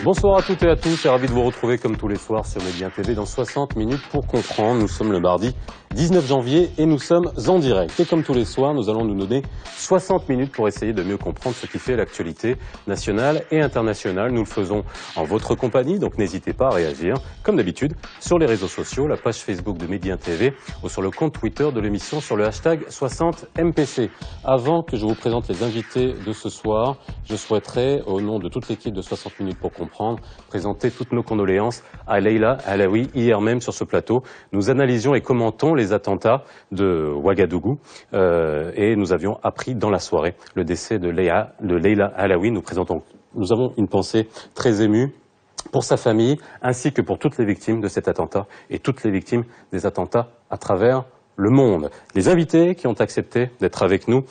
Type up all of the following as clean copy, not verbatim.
Bonsoir à toutes et à tous, et ravi de vous retrouver comme tous les soirs sur Média TV dans 60 minutes pour comprendre. Nous sommes le mardi 19 janvier et nous sommes en direct. Et comme tous les soirs, nous allons nous donner 60 minutes pour essayer de mieux comprendre ce qui fait l'actualité nationale et internationale. Nous le faisons en votre compagnie, donc n'hésitez pas à réagir, comme d'habitude, sur les réseaux sociaux, la page Facebook de Média TV ou sur le compte Twitter de l'émission sur le hashtag 60MPC. Avant que je vous présente les invités de ce soir, je souhaiterais, au nom de toute l'équipe de 60 minutes pour comprendre, présenter toutes nos condoléances à Leïla Alaoui. Hier même sur ce plateau, nous analysions et commentons les attentats de Ouagadougou et nous avions appris dans la soirée le décès de Leïla Alaoui. Nous avons une pensée très émue pour sa famille ainsi que pour toutes les victimes de cet attentat et toutes les victimes des attentats à travers le monde. Les invités qui ont accepté d'être avec nous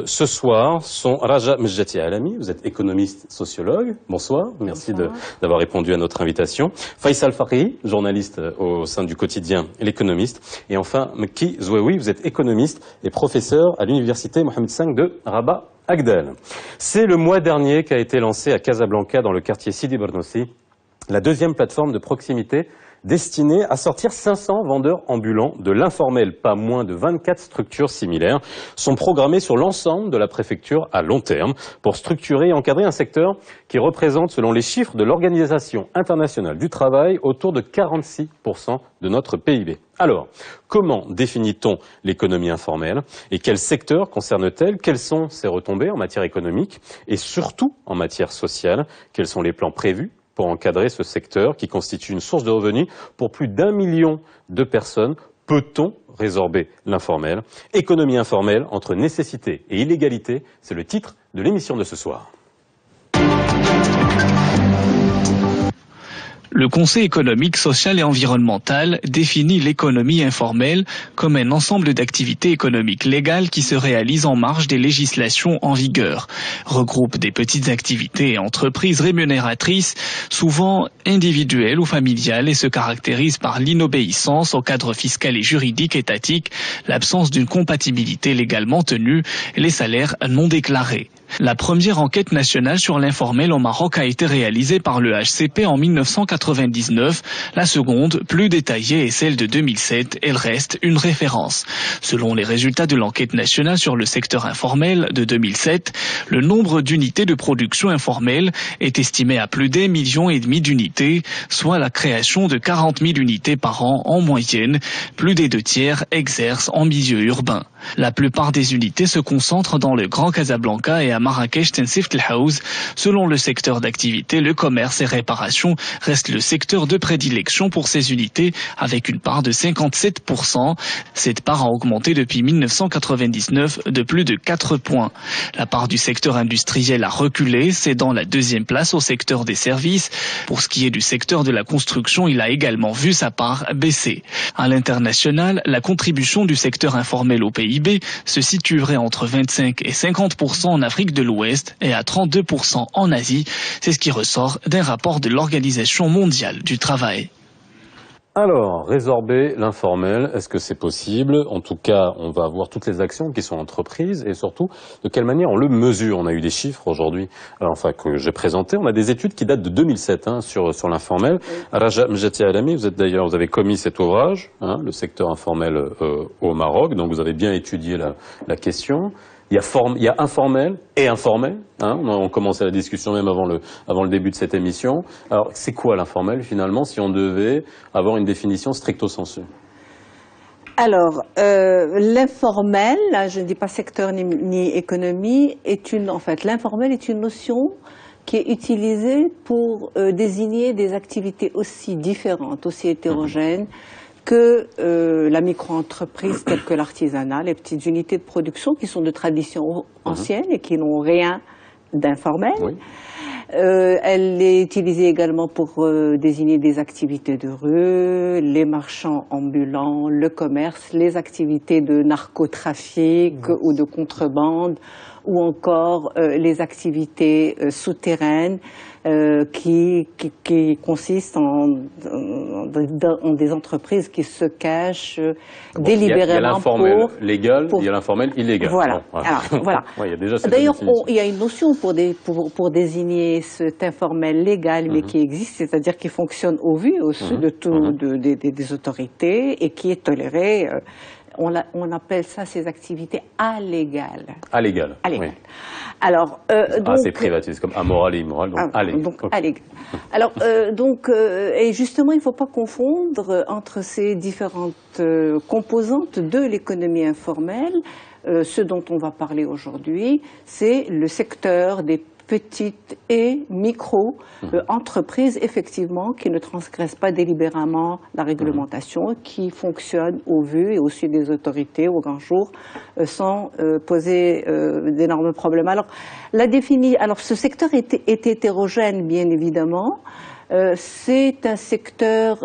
ce soir sont Raja Mejjati Alami, vous êtes économiste sociologue. Bonsoir, merci d'avoir répondu à notre invitation. Faisal Faqih, journaliste au sein du quotidien L'Économiste. Et enfin, Mki Zoueoui, vous êtes économiste et professeur à l'université Mohamed V de Rabat Agdel. C'est le mois dernier qu'a été lancé à Casablanca, dans le quartier Sidi Bernossi, la deuxième plateforme de proximité destinée à sortir 500 vendeurs ambulants de l'informel. Pas moins de 24 structures similaires sont programmées sur l'ensemble de la préfecture à long terme pour structurer et encadrer un secteur qui représente, selon les chiffres de l'Organisation internationale du travail, autour de 46% de notre PIB. Alors, comment définit-on l'économie informelle et quel secteur concerne-t-elle? Quelles sont ses retombées en matière économique et surtout en matière sociale? Quels sont les plans prévus pour encadrer ce secteur qui constitue une source de revenus pour plus d'1 million de personnes? Peut-on résorber l'informel? Économie informelle entre nécessité et illégalité, c'est le titre de l'émission de ce soir. Le Conseil économique, social et environnemental définit l'économie informelle comme un ensemble d'activités économiques légales qui se réalisent en marge des législations en vigueur, regroupe des petites activités et entreprises rémunératrices, souvent individuelles ou familiales, et se caractérise par l'inobéissance au cadre fiscal et juridique étatique, l'absence d'une compatibilité légalement tenue et les salaires non déclarés. La première enquête nationale sur l'informel au Maroc a été réalisée par le HCP en 1999. La seconde, plus détaillée, est celle de 2007. Elle reste une référence. Selon les résultats de l'enquête nationale sur le secteur informel de 2007, le nombre d'unités de production informelle est estimé à plus d'1,5 million d'unités, soit la création de 40 000 unités par an en moyenne. Plus des 2/3 exercent en milieu urbain. La plupart des unités se concentrent dans le Grand Casablanca et à Marrakech, Tensift El Haouz. Selon le secteur d'activité, le commerce et réparation reste le secteur de prédilection pour ces unités, avec une part de 57%. Cette part a augmenté depuis 1999 de plus de 4 points. La part du secteur industriel a reculé, cédant la deuxième place au secteur des services. Pour ce qui est du secteur de la construction, il a également vu sa part baisser. À l'international, la contribution du secteur informel au PIB se situerait entre 25 et 50% en Afrique de l'Ouest et à 32% en Asie. C'est ce qui ressort d'un rapport de l'Organisation mondiale du travail. Alors, résorber l'informel, est-ce que c'est possible? En tout cas, on va voir toutes les actions qui sont entreprises et surtout, de quelle manière on le mesure. On a eu des chiffres aujourd'hui, que j'ai présentés. On a des études qui datent de 2007 sur l'informel. Raja Mejjati Alami, vous avez commis cet ouvrage, le secteur informel au Maroc, donc vous avez bien étudié la question. Il y a informel et informel. On commençait la discussion même avant le début de cette émission. Alors, c'est quoi l'informel finalement, si on devait avoir une définition stricto sensu? Alors, l'informel, je ne dis pas secteur ni économie, l'informel est une notion qui est utilisée pour désigner des activités aussi différentes, aussi hétérogènes, que la micro-entreprise telle que l'artisanat, les petites unités de production qui sont de tradition ancienne et qui n'ont rien d'informel. Oui. Elle est utilisée également pour désigner des activités de rue, les marchands ambulants, le commerce, les activités de narcotrafic ou de contrebande, ou encore les activités souterraines, qui consiste en des entreprises qui se cachent délibérément il y a l'informel légal, pour... il y a l'informel illégal. Voilà. Bon, Alors, voilà. Ouais, il y a déjà cette D'ailleurs, définition. il y a une notion pour désigner cet informel légal, mais qui existe, c'est-à-dire qui fonctionne au vu, au su de tout, des autorités et qui est toléré. On appelle ça ces activités allégales. Allégales. Allégales. Oui. Alors, donc, c'est privatisé, c'est comme amoral et immoral, donc allégal. Donc, Okay. allégal. Alors, et justement, il ne faut pas confondre entre ces différentes composantes de l'économie informelle. Ce dont on va parler aujourd'hui, c'est le secteur des petites et micro-entreprises, effectivement, qui ne transgressent pas délibérément la réglementation, qui fonctionnent au vu et au su des autorités au grand jour, sans poser d'énormes problèmes. Alors, ce secteur est hétérogène, bien évidemment. C'est un secteur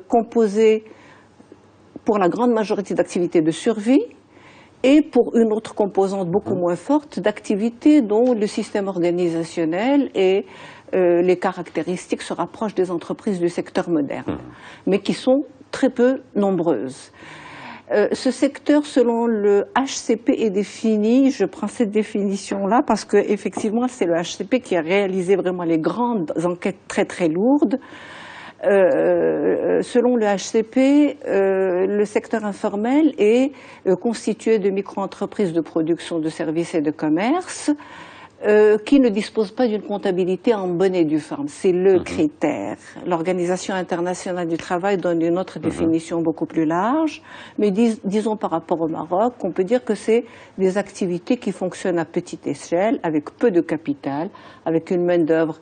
composé, pour la grande majorité d'activités de survie, et pour une autre composante beaucoup moins forte d'activités dont le système organisationnel et les caractéristiques se rapprochent des entreprises du secteur moderne, mais qui sont très peu nombreuses. Ce secteur, selon le HCP, est défini, je prends cette définition-là parce que effectivement c'est le HCP qui a réalisé vraiment les grandes enquêtes très très lourdes. Selon le HCP, le secteur informel est constitué de micro-entreprises de production de services et de commerce qui ne disposent pas d'une comptabilité en bonne et due forme. C'est le critère. L'Organisation internationale du travail donne une autre définition beaucoup plus large, mais disons par rapport au Maroc, on peut dire que c'est des activités qui fonctionnent à petite échelle, avec peu de capital, avec une main-d'œuvre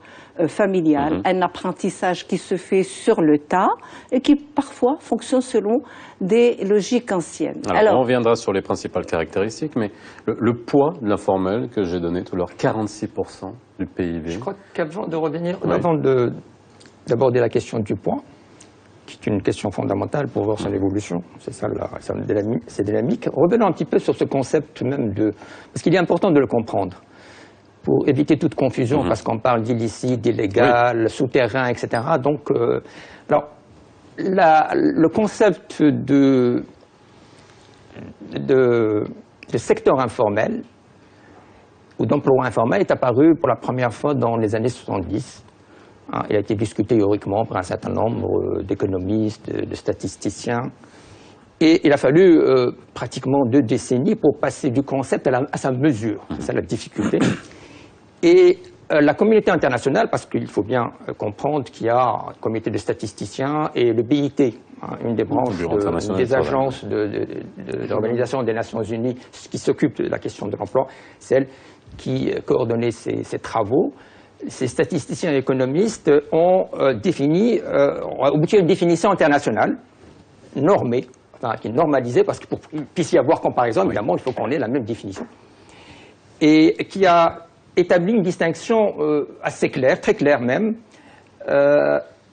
familiale, un apprentissage qui se fait sur le tas et qui parfois fonctionne selon des logiques anciennes. Alors, on reviendra sur les principales caractéristiques, mais le poids de l'informel que j'ai donné tout à l'heure, 46% du PIB. Je crois qu'avant de revenir, avant d'aborder la question du poids, qui est une question fondamentale pour voir son évolution, c'est ça, c'est dynamique. Revenons un petit peu sur ce concept même parce qu'il est important de le comprendre, pour éviter toute confusion, parce qu'on parle d'illicite, d'illégal, souterrain, etc. Donc, alors, le concept de secteur informel ou d'emploi informel est apparu pour la première fois dans les années 70. Il a été discuté théoriquement par un certain nombre d'économistes, de statisticiens. Et il a fallu pratiquement 2 décennies pour passer du concept à sa mesure. C'est ça la difficulté. Et la communauté internationale, parce qu'il faut bien comprendre qu'il y a un comité de statisticiens et le BIT, une des branches des agences de l'Organisation des Nations Unies qui s'occupe de la question de l'emploi, celle qui coordonnait ces travaux. Ces statisticiens et économistes ont obtenu une définition internationale, normée, qui est normalisée, parce que pour qu'il puisse y avoir comparaison, évidemment, il faut qu'on ait la même définition. Et qui a établi une distinction assez claire, très claire même,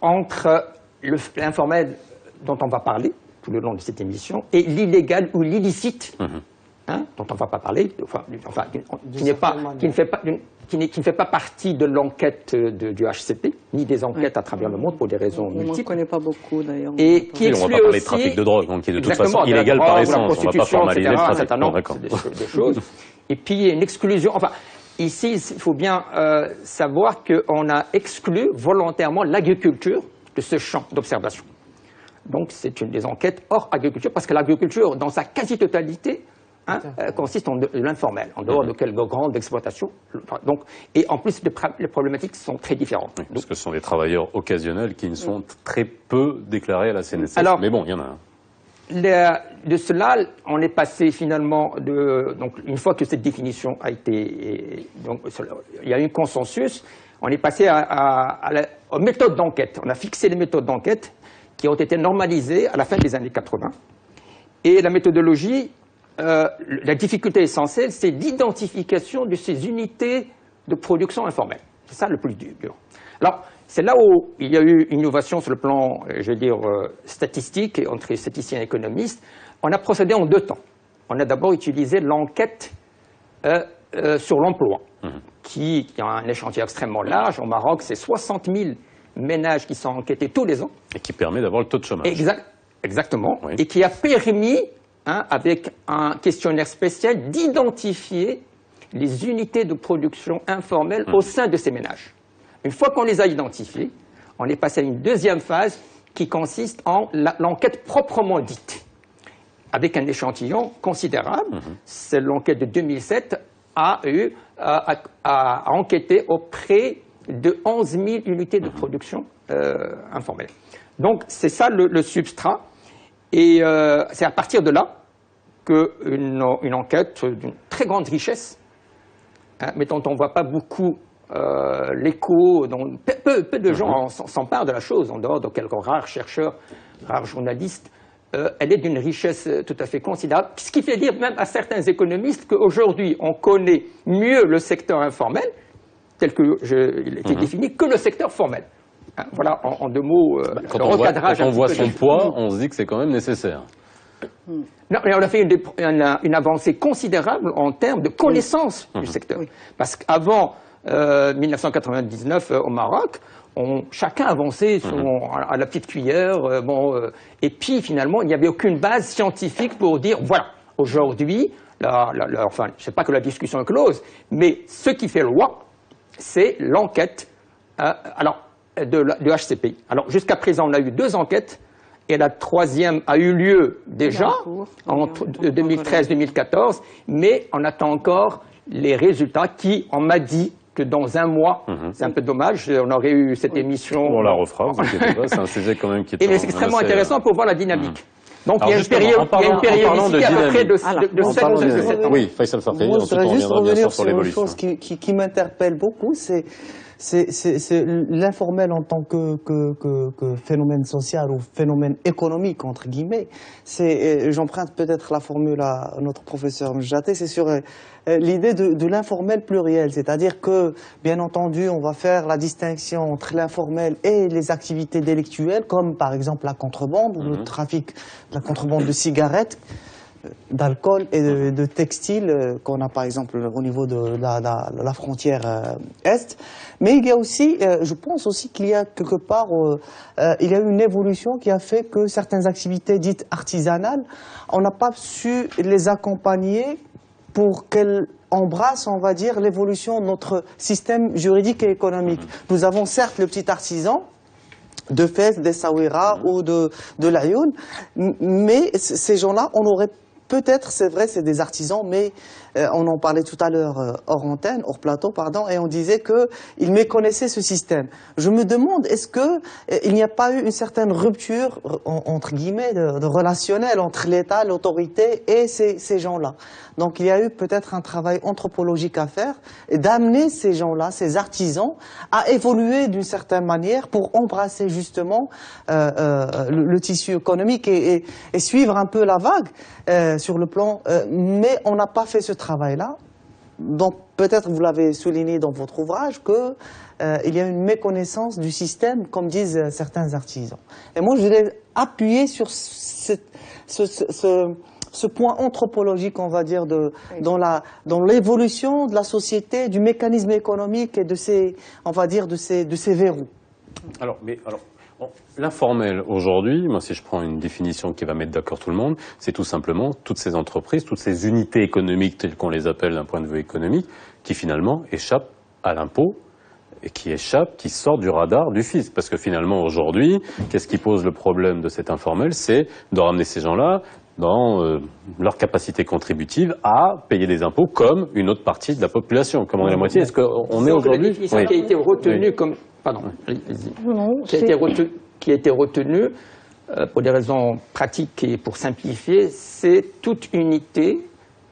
entre l'informel dont on va parler tout le long de cette émission et l'illégal ou l'illicite dont on ne va pas parler, qui ne fait pas partie de l'enquête du HCP, ni des enquêtes à travers le monde pour des raisons multiples. On ne connaît pas beaucoup d'ailleurs. Et qui on va pas parler de trafic de drogue, donc qui est de toute façon illégal par essence. On ne va pas formaliser le trafic. Des choses. Et puis une exclusion. Enfin, ici, il faut bien savoir qu'on a exclu volontairement l'agriculture de ce champ d'observation. Donc c'est une des enquêtes hors agriculture, parce que l'agriculture, dans sa quasi-totalité, consiste en l'informel, en dehors de quelques grandes exploitations. Donc, et en plus, les problématiques sont très différentes. Oui, parce que ce sont des travailleurs occasionnels qui ne sont très peu déclarés à la CNSS. Alors, mais bon, il y en a un. De cela, on est passé finalement donc une fois que cette définition a été, donc il y a eu un consensus, on est passé aux méthodes d'enquête. On a fixé les méthodes d'enquête qui ont été normalisées à la fin des années 80. Et la méthodologie, la difficulté essentielle, c'est l'identification de ces unités de production informelle. C'est ça le plus dur. Alors, c'est là où il y a eu une innovation sur le plan, je veux dire, statistique, entre statisticiens et économistes. On a procédé en 2 temps. On a d'abord utilisé l'enquête sur l'emploi. qui a un échantillon extrêmement large. Au Maroc, c'est 60 000 ménages qui sont enquêtés tous les ans. Et qui permet d'avoir le taux de chômage. Exactement. Oui. Et qui a permis, avec un questionnaire spécial, d'identifier les unités de production informelles au sein de ces ménages. Une fois qu'on les a identifiés, on est passé à une deuxième phase qui consiste en l'enquête proprement dite, avec un échantillon considérable. C'est l'enquête de 2007 a enquêté auprès de 11 000 unités de production informelle. Donc c'est ça le substrat, et c'est à partir de là qu'une enquête d'une très grande richesse, mais dont on ne voit pas beaucoup l'écho, dont peu de gens s'emparent de la chose, en dehors de quelques rares chercheurs, rares journalistes. Elle est d'une richesse tout à fait considérable, ce qui fait dire même à certains économistes qu'aujourd'hui on connaît mieux le secteur informel, tel qu'il était défini, que le secteur formel. Voilà, en deux mots, Quand le on recadrage. quand on voit son poids, on se dit que c'est quand même nécessaire. Non, mais on a fait une avancée considérable en termes de connaissance du secteur. Parce qu'avant 1999 au Maroc, chacun avançait à la petite cuillère. Et puis finalement, il n'y avait aucune base scientifique pour dire, voilà, aujourd'hui, enfin, je ne sais pas que la discussion est close, mais ce qui fait loi, c'est l'enquête du HCPI. Alors jusqu'à présent, on a eu 2 enquêtes. Et la 3e a eu lieu déjà en 2013-2014, mais on attend encore les résultats qui, on m'a dit que dans un mois, c'est un peu dommage, on aurait eu cette émission. On la refera, vous inquiétez pas, c'est un sujet quand même qui est Et c'est extrêmement intéressant pour voir la dynamique. Donc Alors il y a une périodicité à peu près de 7 ans. Oui, Faisal Farkhi, Moi, je ensuite voudrais on juste reviendra bien revenir sûr sur sur une l'évolution. chose qui m'interpelle beaucoup, c'est l'informel en tant que phénomène social ou phénomène économique, entre guillemets. J'emprunte peut-être la formule à notre professeur Mjaté, c'est sur l'idée de l'informel pluriel, c'est-à-dire que, bien entendu, on va faire la distinction entre l'informel et les activités délictuelles, comme par exemple la contrebande ou le trafic, la contrebande de cigarettes, d'alcool et de textiles qu'on a par exemple au niveau de la frontière Est. Mais il y a aussi, je pense aussi qu'il y a quelque part, il y a eu une évolution qui a fait que certaines activités dites artisanales, on n'a pas su les accompagner pour qu'elles embrassent, on va dire, l'évolution de notre système juridique et économique. Nous avons certes le petit artisan, de Fès, d'Essaouira ou de l'Ayoun, mais ces gens-là, on aurait peut-être, c'est vrai, c'est des artisans, mais on en parlait tout à l'heure hors antenne, hors plateau, pardon, et on disait qu'ils méconnaissaient ce système. Je me demande, est-ce qu'il n'y a pas eu une certaine rupture, entre guillemets, de relationnel entre l'État, l'autorité et ces gens-là? Donc il y a eu peut-être un travail anthropologique à faire et d'amener ces gens-là, ces artisans, à évoluer d'une certaine manière pour embrasser justement le tissu économique et suivre un peu la vague sur le plan. Mais on n'a pas fait ce travail-là. Donc peut-être vous l'avez souligné dans votre ouvrage qu'il y a une méconnaissance du système, comme disent certains artisans. Et moi je voulais appuyer sur ce point anthropologique, on va dire, dans l'évolution de la société, du mécanisme économique et de ces, on va dire, de ces verrous. Alors, l'informel aujourd'hui, moi si je prends une définition qui va mettre d'accord tout le monde, c'est tout simplement toutes ces entreprises, toutes ces unités économiques telles qu'on les appelle d'un point de vue économique, qui finalement échappent à l'impôt et qui sortent du radar du fisc. Parce que finalement aujourd'hui, qu'est-ce qui pose le problème de cet informel? C'est de ramener ces gens-là dans leur capacité contributive à payer des impôts comme une autre partie de la population, comme on est la moitié. Est-ce qu'on est aujourd'hui... La définition qui a été retenue comme... Pardon, qui a été retenue pour des raisons pratiques et pour simplifier, c'est toute unité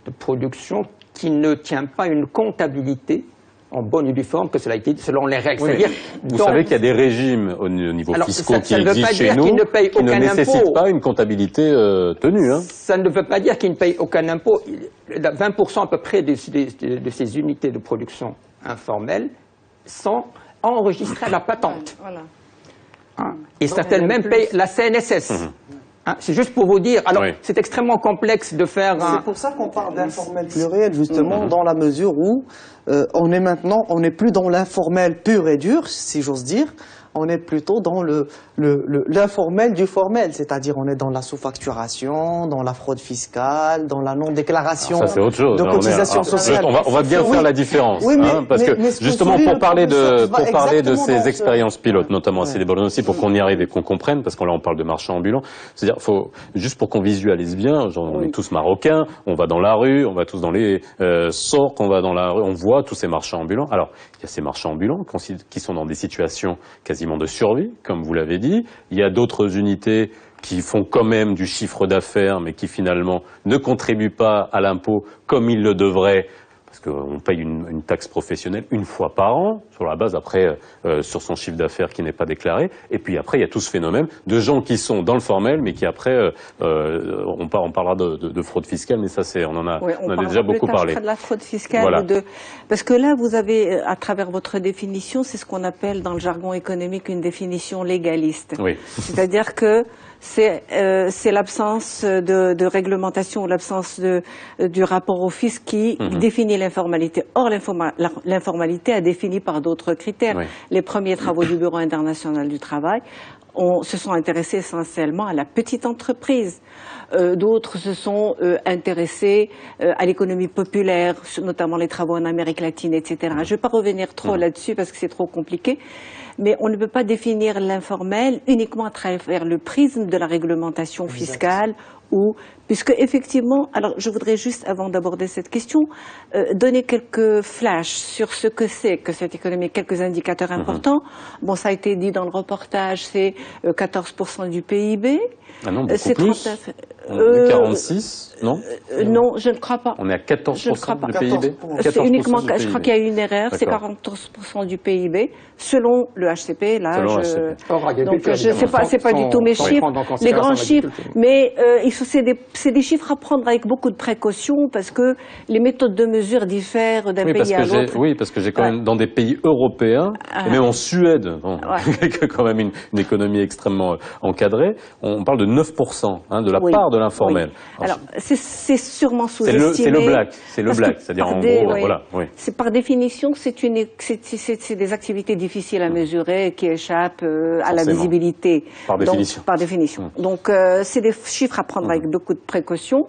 de production qui ne tient pas une comptabilité en bonne et due forme, que cela a été dit, selon les règles. Oui, vous savez qu'il y a des régimes au niveau fiscaux qui existent chez nous, qui ne nécessitent pas une comptabilité tenue. Ça ne veut pas dire qu'ils ne payent aucun impôt. 20% à peu près de ces unités de production informelles sont enregistrées à la patente. Et certaines même payent la CNSS. Hein, c'est juste pour vous dire. Alors, Oui. c'est extrêmement complexe de faire C'est pour ça qu'on parle d'informel pluriel, justement, dans la mesure où on n'est plus dans l'informel pur et dur, si j'ose dire. On est plutôt dans l'informel du formel, c'est-à-dire on est dans la sous-facturation, dans la fraude fiscale, dans la non-déclaration Ça, c'est autre chose. de Là, cotisations sociales. On va bien faire la différence. Oui, Parce que ce justement, souligne pour le parler professeur va de exactement ces dans ce- expériences pilotes, notamment à Ouais. Sidi Bourgogne aussi, pour qu'on y arrive et qu'on comprenne, parce que là, on parle de marchand ambulant. C'est-à-dire, juste pour qu'on visualise bien, on est tous marocains, on va dans la rue, on va tous dans les sorts, on va dans la rue, on voit tous ces marchands ambulants. Alors, il y a ces marchands ambulants qui sont dans des situations quasiment de survie, comme vous l'avez dit. Il y a d'autres unités qui font quand même du chiffre d'affaires, mais qui finalement ne contribuent pas à l'impôt comme ils le devraient, parce qu'on paye une taxe professionnelle une fois par an, sur la base après, sur son chiffre d'affaires qui n'est pas déclaré. Et puis après, il y a tout ce phénomène de gens qui sont dans le formel, mais qui après, on parlera de fraude fiscale, mais ça, on en a déjà beaucoup parlé. De la fraude fiscale, Voilà. parce que là, vous avez, à travers votre définition, c'est ce qu'on appelle dans le jargon économique une définition légaliste. Oui. C'est-à-dire que c'est l'absence de réglementation ou l'absence du rapport au fisc qui définit l'informalité. Or, l'informalité a défini par d'autres critères. Oui. Les premiers travaux du Bureau international du travail se sont intéressés essentiellement à la petite entreprise. D'autres se sont intéressés à l'économie populaire, notamment les travaux en Amérique latine, etc. Je ne vais pas revenir trop là-dessus parce que c'est trop compliqué, mais on ne peut pas définir l'informel uniquement à travers le prisme de la réglementation fiscale puisque effectivement, alors je voudrais juste, avant d'aborder cette question, donner quelques flashs sur ce que c'est que cette économie, quelques indicateurs importants. Bon, ça a été dit dans le reportage, c'est 14% du PIB. Ah non, beaucoup C'est plus. 39, On est 46, non non, je ne crois pas. On est à 14% Je ne crois pas. du PIB. C'est 14% uniquement, du je PIB. crois qu'il y a eu une erreur, c'est D'accord. 14% du PIB, selon le HCP. Là, Selon le HCP. donc je sais pas, c'est pas du tout mes chiffres, les grands chiffres, mais c'est des chiffres à prendre avec beaucoup de précaution parce que les méthodes de mesure diffèrent d'un pays à l'autre. Oui, parce que j'ai quand même dans des pays européens, et même en Suède, qui a quand même une économie extrêmement encadrée, on parle de 9% de la part de l'informel. Oui. Alors, c'est sûrement sous-estimé. C'est le black, c'est-à-dire en gros, voilà. Oui. C'est par définition, c'est des activités difficiles à mesurer qui échappent à la visibilité. Par définition. Donc, par définition. Donc, c'est des chiffres à prendre avec beaucoup de précaution.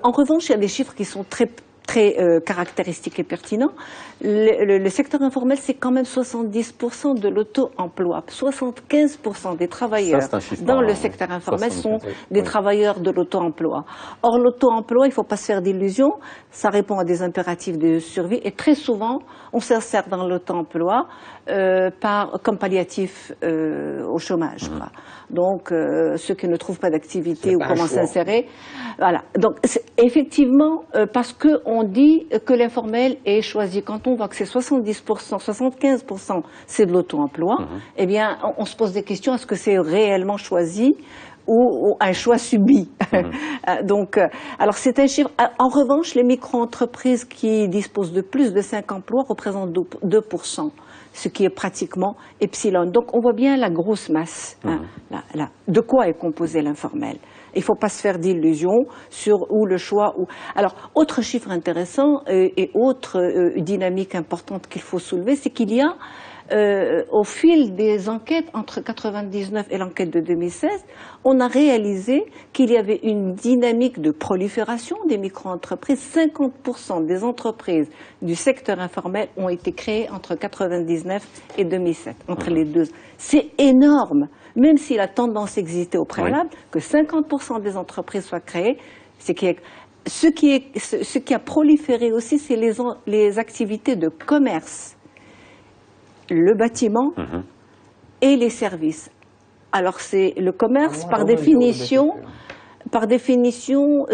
En revanche, il y a des chiffres qui sont très caractéristiques et pertinents. Le secteur informel, c'est quand même 70% de l'auto-emploi. 75% des travailleurs dans le secteur informel sont des travailleurs de l'auto-emploi. Or, l'auto-emploi, il ne faut pas se faire d'illusions, ça répond à des impératifs de survie et très souvent, on s'insère dans l'auto-emploi comme palliatif au chômage. Donc, ceux qui ne trouvent pas d'activité ou comment s'insérer. Voilà. Donc, effectivement, parce qu'on dit que l'informel est choisi. Quand on voit que c'est 70%, 75%, c'est de l'auto-emploi, eh bien, on se pose des questions. Est-ce que c'est réellement choisi ou un choix subi? Donc, alors c'est un chiffre. En revanche, les micro-entreprises qui disposent de plus de 5 emplois représentent 2%. Ce qui est pratiquement epsilon. Donc on voit bien la grosse masse. De quoi est composé l'informel? Il ne faut pas se faire d'illusions sur où le choix. Alors, autre chiffre intéressant et autre dynamique importante qu'il faut soulever, c'est qu'il y a, au fil des enquêtes entre 1999 et l'enquête de 2016, on a réalisé qu'il y avait une dynamique de prolifération des micro-entreprises. 50% des entreprises du secteur informel ont été créées entre 1999 et 2007, entre les deux. C'est énorme, même si la tendance existait au préalable, que 50% des entreprises soient créées. Ce qui a proliféré aussi, c'est les activités de commerce, le bâtiment et les services. Alors c'est le commerce, par définition,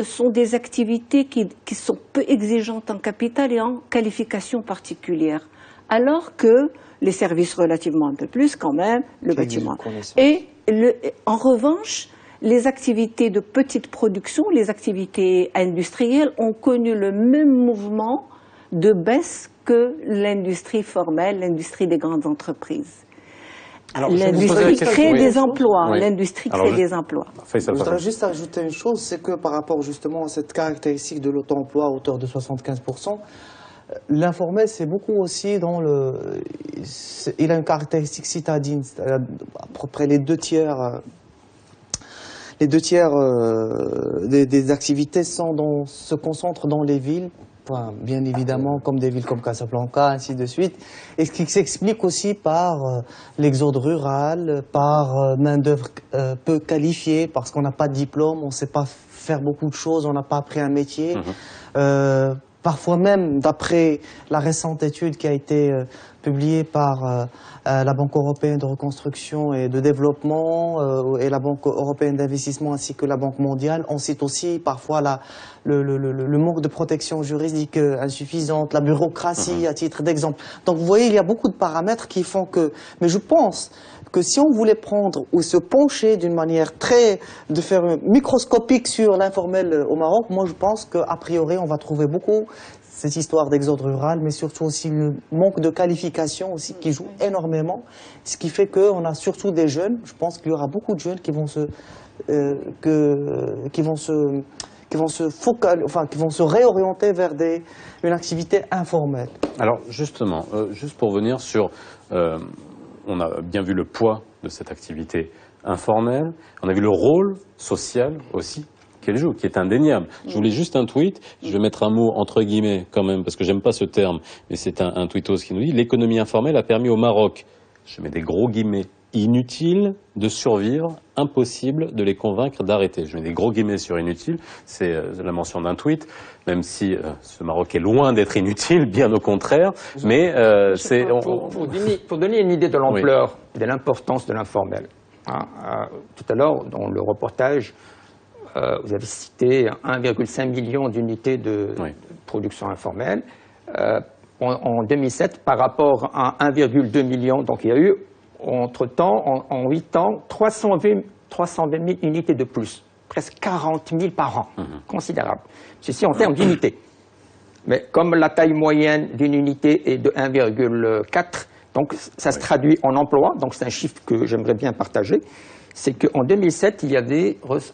sont des activités qui sont peu exigeantes en capital et en qualification particulière. Alors que les services relativement un peu plus quand même, le bâtiment. Et en revanche, les activités de petite production, les activités industrielles ont connu le même mouvement de baisse que l'industrie formelle, l'industrie des grandes entreprises. Alors, je vais vous poser la l'industrie question, crée oui. des emplois. Oui. L'industrie Alors, crée des emplois. Faisal Je voudrais Fahmy. juste ajouter une chose, c'est que par rapport justement à cette caractéristique de l'auto-emploi à hauteur de 75%, l'informel, c'est beaucoup aussi dans le... Il a une caractéristique citadine, c'est-à-dire à peu près les deux tiers des activités se concentrent dans les villes, enfin, bien évidemment comme des villes comme Casablanca, ainsi de suite, et ce qui s'explique aussi par l'exode rural, par main-d'œuvre peu qualifiée, parce qu'on n'a pas de diplôme, on ne sait pas faire beaucoup de choses, on n'a pas appris un métier. Parfois même, d'après la récente étude qui a été publiée par la Banque européenne de reconstruction et de développement et la Banque européenne d'investissement ainsi que la Banque mondiale, on cite aussi parfois le manque de protection juridique insuffisante, la bureaucratie à titre d'exemple. Donc vous voyez, il y a beaucoup de paramètres qui font que... Mais je pense que si on voulait prendre ou se pencher d'une manière de faire microscopique sur l'informel au Maroc, moi je pense qu'a priori on va trouver beaucoup cette histoire d'exode rural, mais surtout aussi le manque de qualification aussi qui joue énormément, ce qui fait qu'on a surtout des jeunes, je pense qu'il y aura beaucoup de jeunes qui vont se réorienter vers une activité informelle. Alors justement, juste pour venir sur, on a bien vu le poids de cette activité informelle, on a vu le rôle social aussi qu'elle joue, qui est indéniable. Je voulais juste un tweet, je vais mettre un mot entre guillemets quand même, parce que j'aime pas ce terme, mais c'est un tweetos qui nous dit « L'économie informelle a permis au Maroc, je mets des gros guillemets, inutile de survivre, impossible de les convaincre d'arrêter. » Je mets des gros guillemets sur inutile, c'est la mention d'un tweet, même si ce Maroc est loin d'être inutile, bien au contraire, mais c'est... Pour donner une idée de l'ampleur, de l'importance de l'informel, tout à l'heure, dans le reportage, vous avez cité 1,5 million d'unités de production informelle. En 2007, par rapport à 1,2 million, donc il y a eu, entre-temps, en 8 ans, 320 000 unités de plus, presque 40 000 par an, considérable. Ceci en termes d'unités. Mais comme la taille moyenne d'une unité est de 1,4, donc ça se traduit en emploi, donc c'est un chiffre que j'aimerais bien partager, c'est qu'en 2007,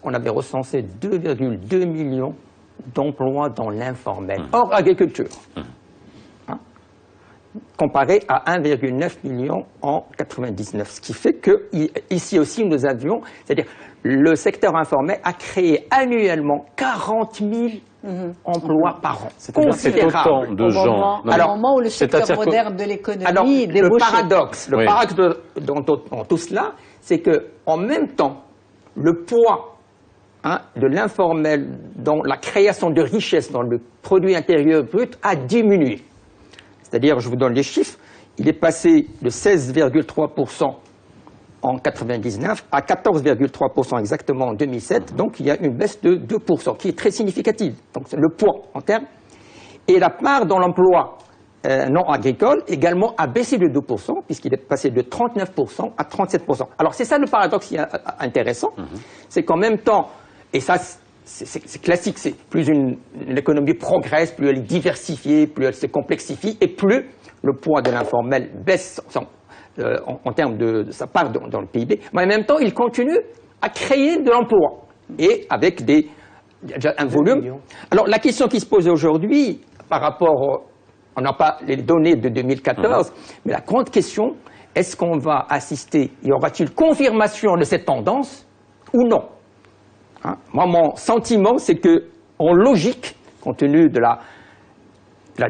on avait recensé 2,2 millions d'emplois dans l'informel, hors agriculture, comparé à 1,9 million en 1999. Ce qui fait qu'ici aussi, nous avions, c'est-à-dire le secteur informel a créé annuellement 40 000 emplois par an. C'est autant de gens. À un moment où le secteur moderne de l'économie débauchait. Le paradoxe dans tout cela, c'est qu'en même temps, le poids de l'informel dans la création de richesses dans le produit intérieur brut a diminué. C'est-à-dire, je vous donne les chiffres, il est passé de 16,3% en 1999 à 14,3% exactement en 2007. Donc il y a une baisse de 2% qui est très significative. Donc c'est le poids en termes. Et la part dans l'emploi non agricole également a baissé de 2% puisqu'il est passé de 39% à 37%. Alors c'est ça le paradoxe qui est intéressant, c'est qu'en même temps, et ça c'est classique, c'est plus l'économie progresse, plus elle est diversifiée, plus elle se complexifie et plus le poids de l'informel baisse en termes de sa part dans le PIB, mais en même temps, il continue à créer de l'emploi et avec un volume. Alors, la question qui se pose aujourd'hui, par rapport, on n'a pas les données de 2014, mais la grande question, est-ce qu'on va assister, y aura-t-il confirmation de cette tendance ou non? Moi, mon sentiment, c'est que, en logique, compte tenu de la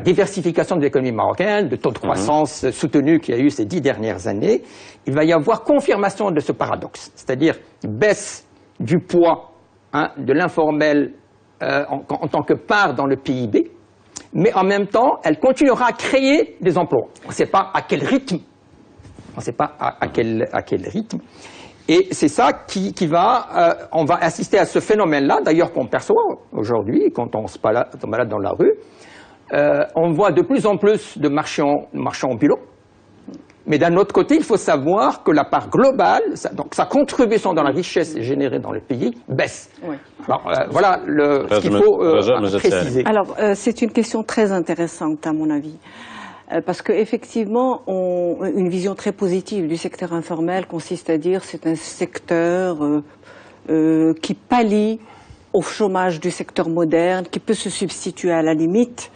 diversification de l'économie marocaine, de taux de croissance soutenu qu'il y a eu ces 10 dernières années, il va y avoir confirmation de ce paradoxe, c'est-à-dire baisse du poids de l'informel en tant que part dans le PIB, mais en même temps, elle continuera à créer des emplois. On ne sait pas à quel rythme. On ne sait pas à quel rythme. Et c'est ça on va assister à ce phénomène-là, d'ailleurs qu'on perçoit aujourd'hui quand on se balade dans la rue. On voit de plus en plus de marchands ambulants, mais d'un autre côté, il faut savoir que la part globale, donc sa contribution dans la richesse générée dans le pays, baisse. Oui. Alors, voilà ce qu'il faut préciser. Alors, c'est une question très intéressante, à mon avis. Parce qu'effectivement, une vision très positive du secteur informel consiste à dire c'est un secteur qui pallie au chômage du secteur moderne, qui peut se substituer à la limite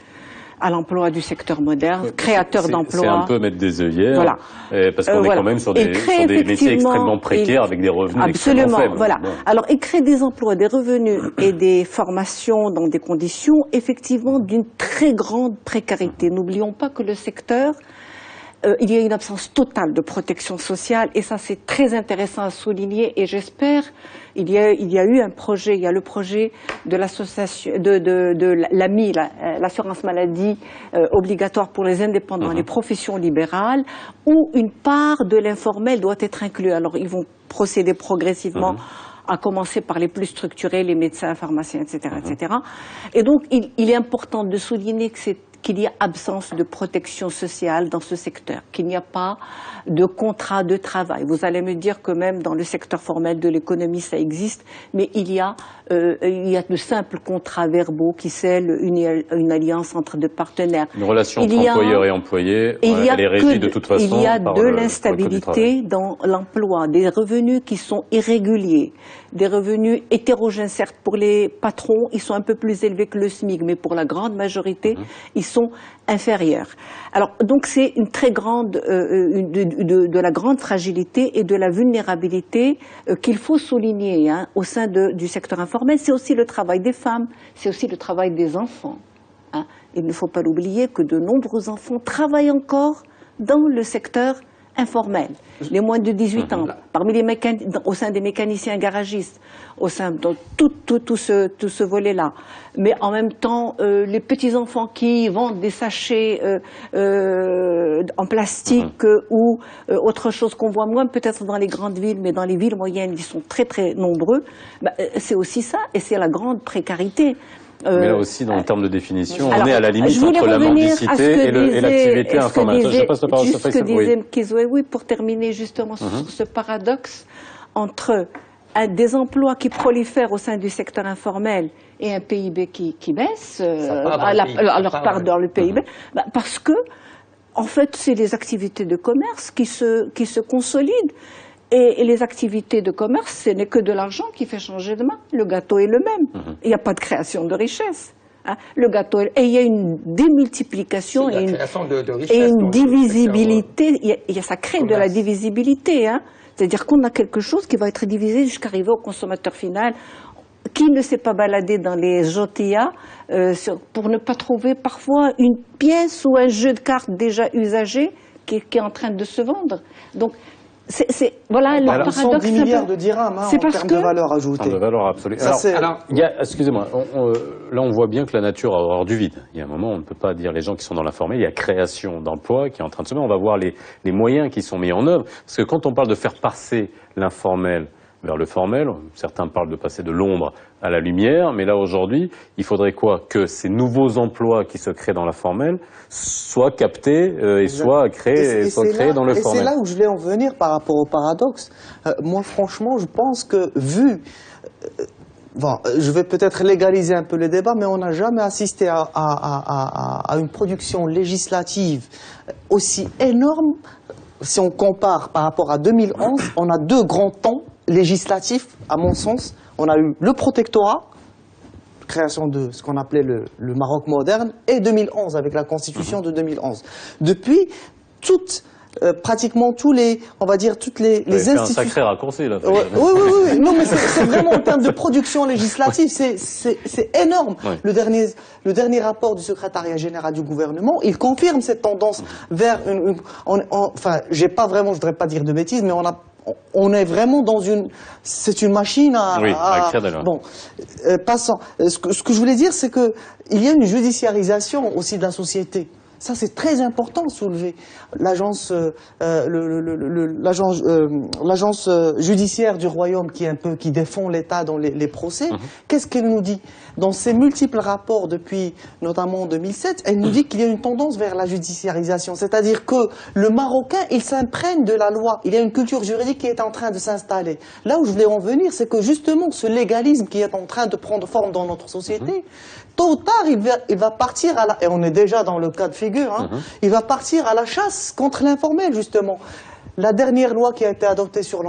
à l'emploi du secteur moderne, créateur d'emplois. C'est un peu mettre des œillères, voilà. Parce qu'on est quand même sur des métiers extrêmement précaires avec des revenus extrêmement faibles. Voilà. Bon. Alors, il crée des emplois, des revenus et des formations dans des conditions effectivement d'une très grande précarité. N'oublions pas que le secteur, il y a une absence totale de protection sociale et ça c'est très intéressant à souligner et j'espère il y a eu un projet, il y a le projet de l'association de l'AMI, l'assurance maladie obligatoire pour les indépendants, les professions libérales, où une part de l'informel doit être inclus. Alors ils vont procéder progressivement. À commencer par les plus structurés, les médecins, pharmaciens, etc., etc. Et donc, il est important de souligner qu'il y a absence de protection sociale dans ce secteur, qu'il n'y a pas de contrat de travail. Vous allez me dire que même dans le secteur formel de l'économie, ça existe, mais il y a de simples contrats verbaux qui scellent une alliance entre deux partenaires. Une relation entre employeur et employé, elle est régie de toute façon. Il y a de l'instabilité dans l'emploi, des revenus qui sont irréguliers, des revenus hétérogènes, certes pour les patrons, ils sont un peu plus élevés que le SMIC, mais pour la grande majorité, ils sont inférieurs. Alors, donc c'est une très grande, de la grande fragilité et de la vulnérabilité qu'il faut souligner au sein du secteur informel. C'est aussi le travail des femmes, c'est aussi le travail des enfants. Il ne faut pas l'oublier que de nombreux enfants travaillent encore dans le secteur informel. Les moins de 18 ans, parmi au sein des mécaniciens garagistes, au sein de tout ce volet-là. Mais en même temps, les petits-enfants qui vendent des sachets en plastique ou autre chose qu'on voit moins peut-être dans les grandes villes, mais dans les villes moyennes, ils sont très très nombreux. C'est aussi ça, et c'est la grande précarité. Mais là aussi, dans le terme de définition, on est à la limite entre la mendicité et l'activité informelle. Je passe la parole à ce que disait Kizwewi pour terminer justement sur ce paradoxe entre des emplois qui prolifèrent au sein du secteur informel et un PIB qui baisse, alors part dans le PIB, parce que, en fait, c'est les activités de commerce qui se consolident. Et les activités de commerce, ce n'est que de l'argent qui fait changer de main. Le gâteau est le même. Il n'y a pas de création de richesse. Le gâteau et il y a une démultiplication et une divisibilité. Ça crée de la divisibilité. C'est-à-dire qu'on a quelque chose qui va être divisé jusqu'à arriver au consommateur final. Qui ne s'est pas baladé dans les jotillas pour ne pas trouver parfois une pièce ou un jeu de cartes déjà usagé qui est en train de se vendre. Donc, voilà le paradoxe. 110 milliards de dirhams en termes de valeur ajoutée. De valeur absolue. Excusez-moi, là on voit bien que la nature a horreur du vide. Il y a un moment, on ne peut pas dire les gens qui sont dans l'informel, il y a création d'emplois qui est en train de se mettre. On va voir les moyens qui sont mis en œuvre. Parce que quand on parle de faire passer l'informel vers le formel, certains parlent de passer de l'ombre à la lumière, mais là aujourd'hui, il faudrait quoi? Que ces nouveaux emplois qui se créent dans l'informel soient captés et soient créés dans le formel. Et c'est là où je voulais en venir par rapport au paradoxe. Moi franchement, je pense que je vais peut-être légaliser un peu le débat, mais on n'a jamais assisté à une production législative aussi énorme. Si on compare par rapport à 2011, on a deux grands temps législatifs, à mon sens. On a eu le protectorat, création de ce qu'on appelait le Maroc moderne, et 2011, avec la constitution de 2011. Depuis, pratiquement toutes les institutions... C'est un sacré raccourci, là. Oui. Non, mais c'est vraiment en termes de production législative, c'est énorme. Oui. Le dernier rapport du secrétariat général du gouvernement, il confirme cette tendance vers je voudrais pas dire de bêtises, mais on est vraiment dans c'est une machine passant. Ce que je voulais dire, c'est que il y a une judiciarisation aussi de la société. Ça, c'est très important à soulever. L'agence judiciaire du Royaume qui défend l'État dans les procès, qu'est-ce qu'elle nous dit? Dans ses multiples rapports depuis notamment 2007, elle nous dit qu'il y a une tendance vers la judiciarisation. C'est-à-dire que le Marocain, il s'imprègne de la loi. Il y a une culture juridique qui est en train de s'installer. Là où je voulais en venir, c'est que justement ce légalisme qui est en train de prendre forme dans notre société, tôt ou tard, il va partir et on est déjà dans le cas de figure, hein, il va partir à la chasse contre l'informel, justement. La dernière loi qui a été adoptée sur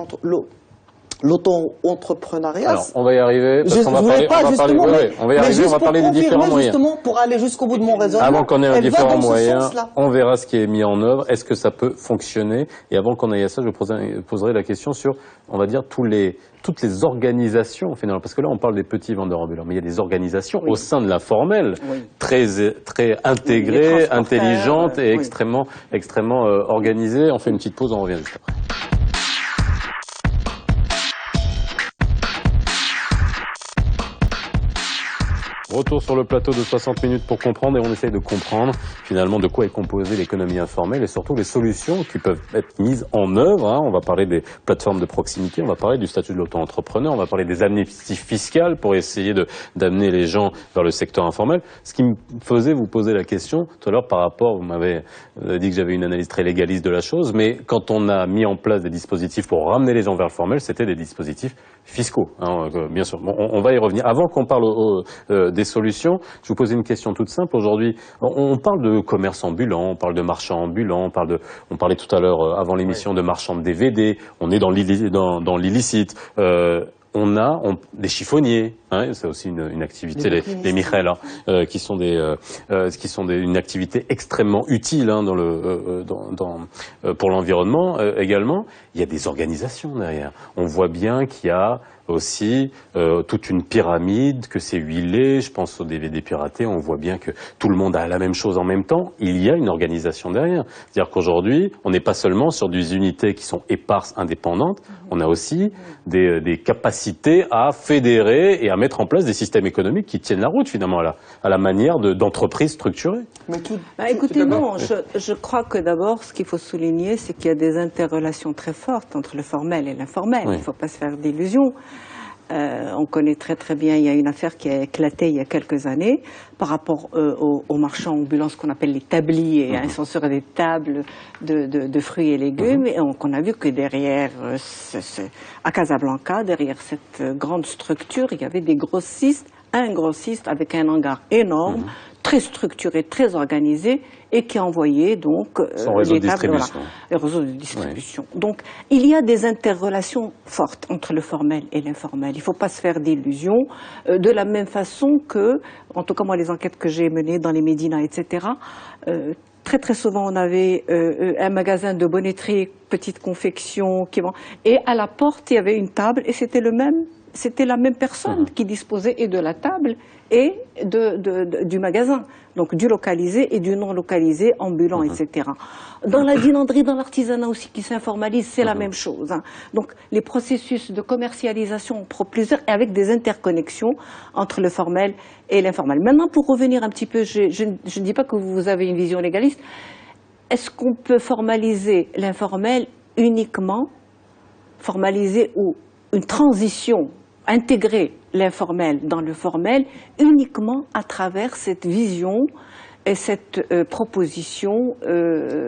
l'auto-entrepreneuriat. Alors, on va y arriver, parce qu'on va parler, on va parler des différents moyens. Justement, pour aller jusqu'au bout de mon raisonnement. Avant qu'on ait un différent moyen, on verra ce qui est mis en œuvre. Est-ce que ça peut fonctionner? Et avant qu'on aille à ça, je poserai la question sur, on va dire, toutes les organisations, finalement. Parce que là, on parle des petits vendeurs ambulants, mais il y a des organisations au sein de l'informel, très intégrées, intelligentes et extrêmement organisées. On fait une petite pause, on revient juste après. Retour sur le plateau de 60 minutes pour comprendre, et on essaye de comprendre finalement de quoi est composée l'économie informelle et surtout les solutions qui peuvent être mises en œuvre. Hein. On va parler des plateformes de proximité, on va parler du statut de l'auto-entrepreneur, on va parler des amnisties fiscales pour essayer d'amener les gens vers le secteur informel. Ce qui me faisait vous poser la question tout à l'heure par rapport, vous m'avez dit que j'avais une analyse très légaliste de la chose, mais quand on a mis en place des dispositifs pour ramener les gens vers le formel, c'était des dispositifs fiscaux, hein, bien sûr. Bon, on va y revenir. Avant qu'on parle des solutions, je vous pose une question toute simple. Aujourd'hui, on parle de commerce ambulant, on parle de marchands ambulants, on parlait tout à l'heure, avant l'émission, de marchands de DVD, on est dans l'illicite. On a des chiffonniers, hein, c'est aussi une activité, les Michel, hein, qui sont une activité extrêmement utile, hein, pour l'environnement également. Il y a des organisations derrière. On voit bien qu'il y a aussi toute une pyramide, que c'est huilé. Je pense aux DVD piratés, on voit bien que tout le monde a la même chose en même temps. Il y a une organisation derrière. C'est-à-dire qu'aujourd'hui, on n'est pas seulement sur des unités qui sont éparses, indépendantes, on a aussi des capacités à fédérer et à mettre en place des systèmes économiques qui tiennent la route finalement à la manière d'entreprises structurées. Écoutez, non, je crois que d'abord, ce qu'il faut souligner, c'est qu'il y a des interrelations très fortes entre le formel et l'informel. Il ne faut pas se faire d'illusions. On connaît très très bien, il y a une affaire qui a éclaté il y a quelques années par rapport aux marchands ambulants, ce qu'on appelle les tabliers, hein, ils sont sur des tables de fruits et légumes, et on a vu que derrière, à Casablanca, derrière cette grande structure, il y avait des grossistes, un grossiste avec un hangar énorme, très structuré, très organisé, et qui envoyait donc son réseau de distribution. Les réseaux de distribution. Donc, il y a des interrelations fortes entre le formel et l'informel. Il ne faut pas se faire d'illusions. De la même façon que, en tout cas moi, les enquêtes que j'ai menées dans les médinas, etc., très très souvent on avait un magasin de bonneterie, petite confection, et à la porte il y avait une table, et c'était la même personne qui disposait et de la table et du magasin, donc du localisé et du non localisé, ambulant, etc. Dans la dinanderie, dans l'artisanat aussi qui s'informalise, c'est la même chose. Hein. Donc les processus de commercialisation pour plusieurs, avec des interconnexions entre le formel et l'informel. Maintenant, pour revenir un petit peu, je ne dis pas que vous avez une vision légaliste, est-ce qu'on peut formaliser l'informel uniquement, formaliser ou une transition, intégrer l'informel dans le formel uniquement à travers cette vision et cette proposition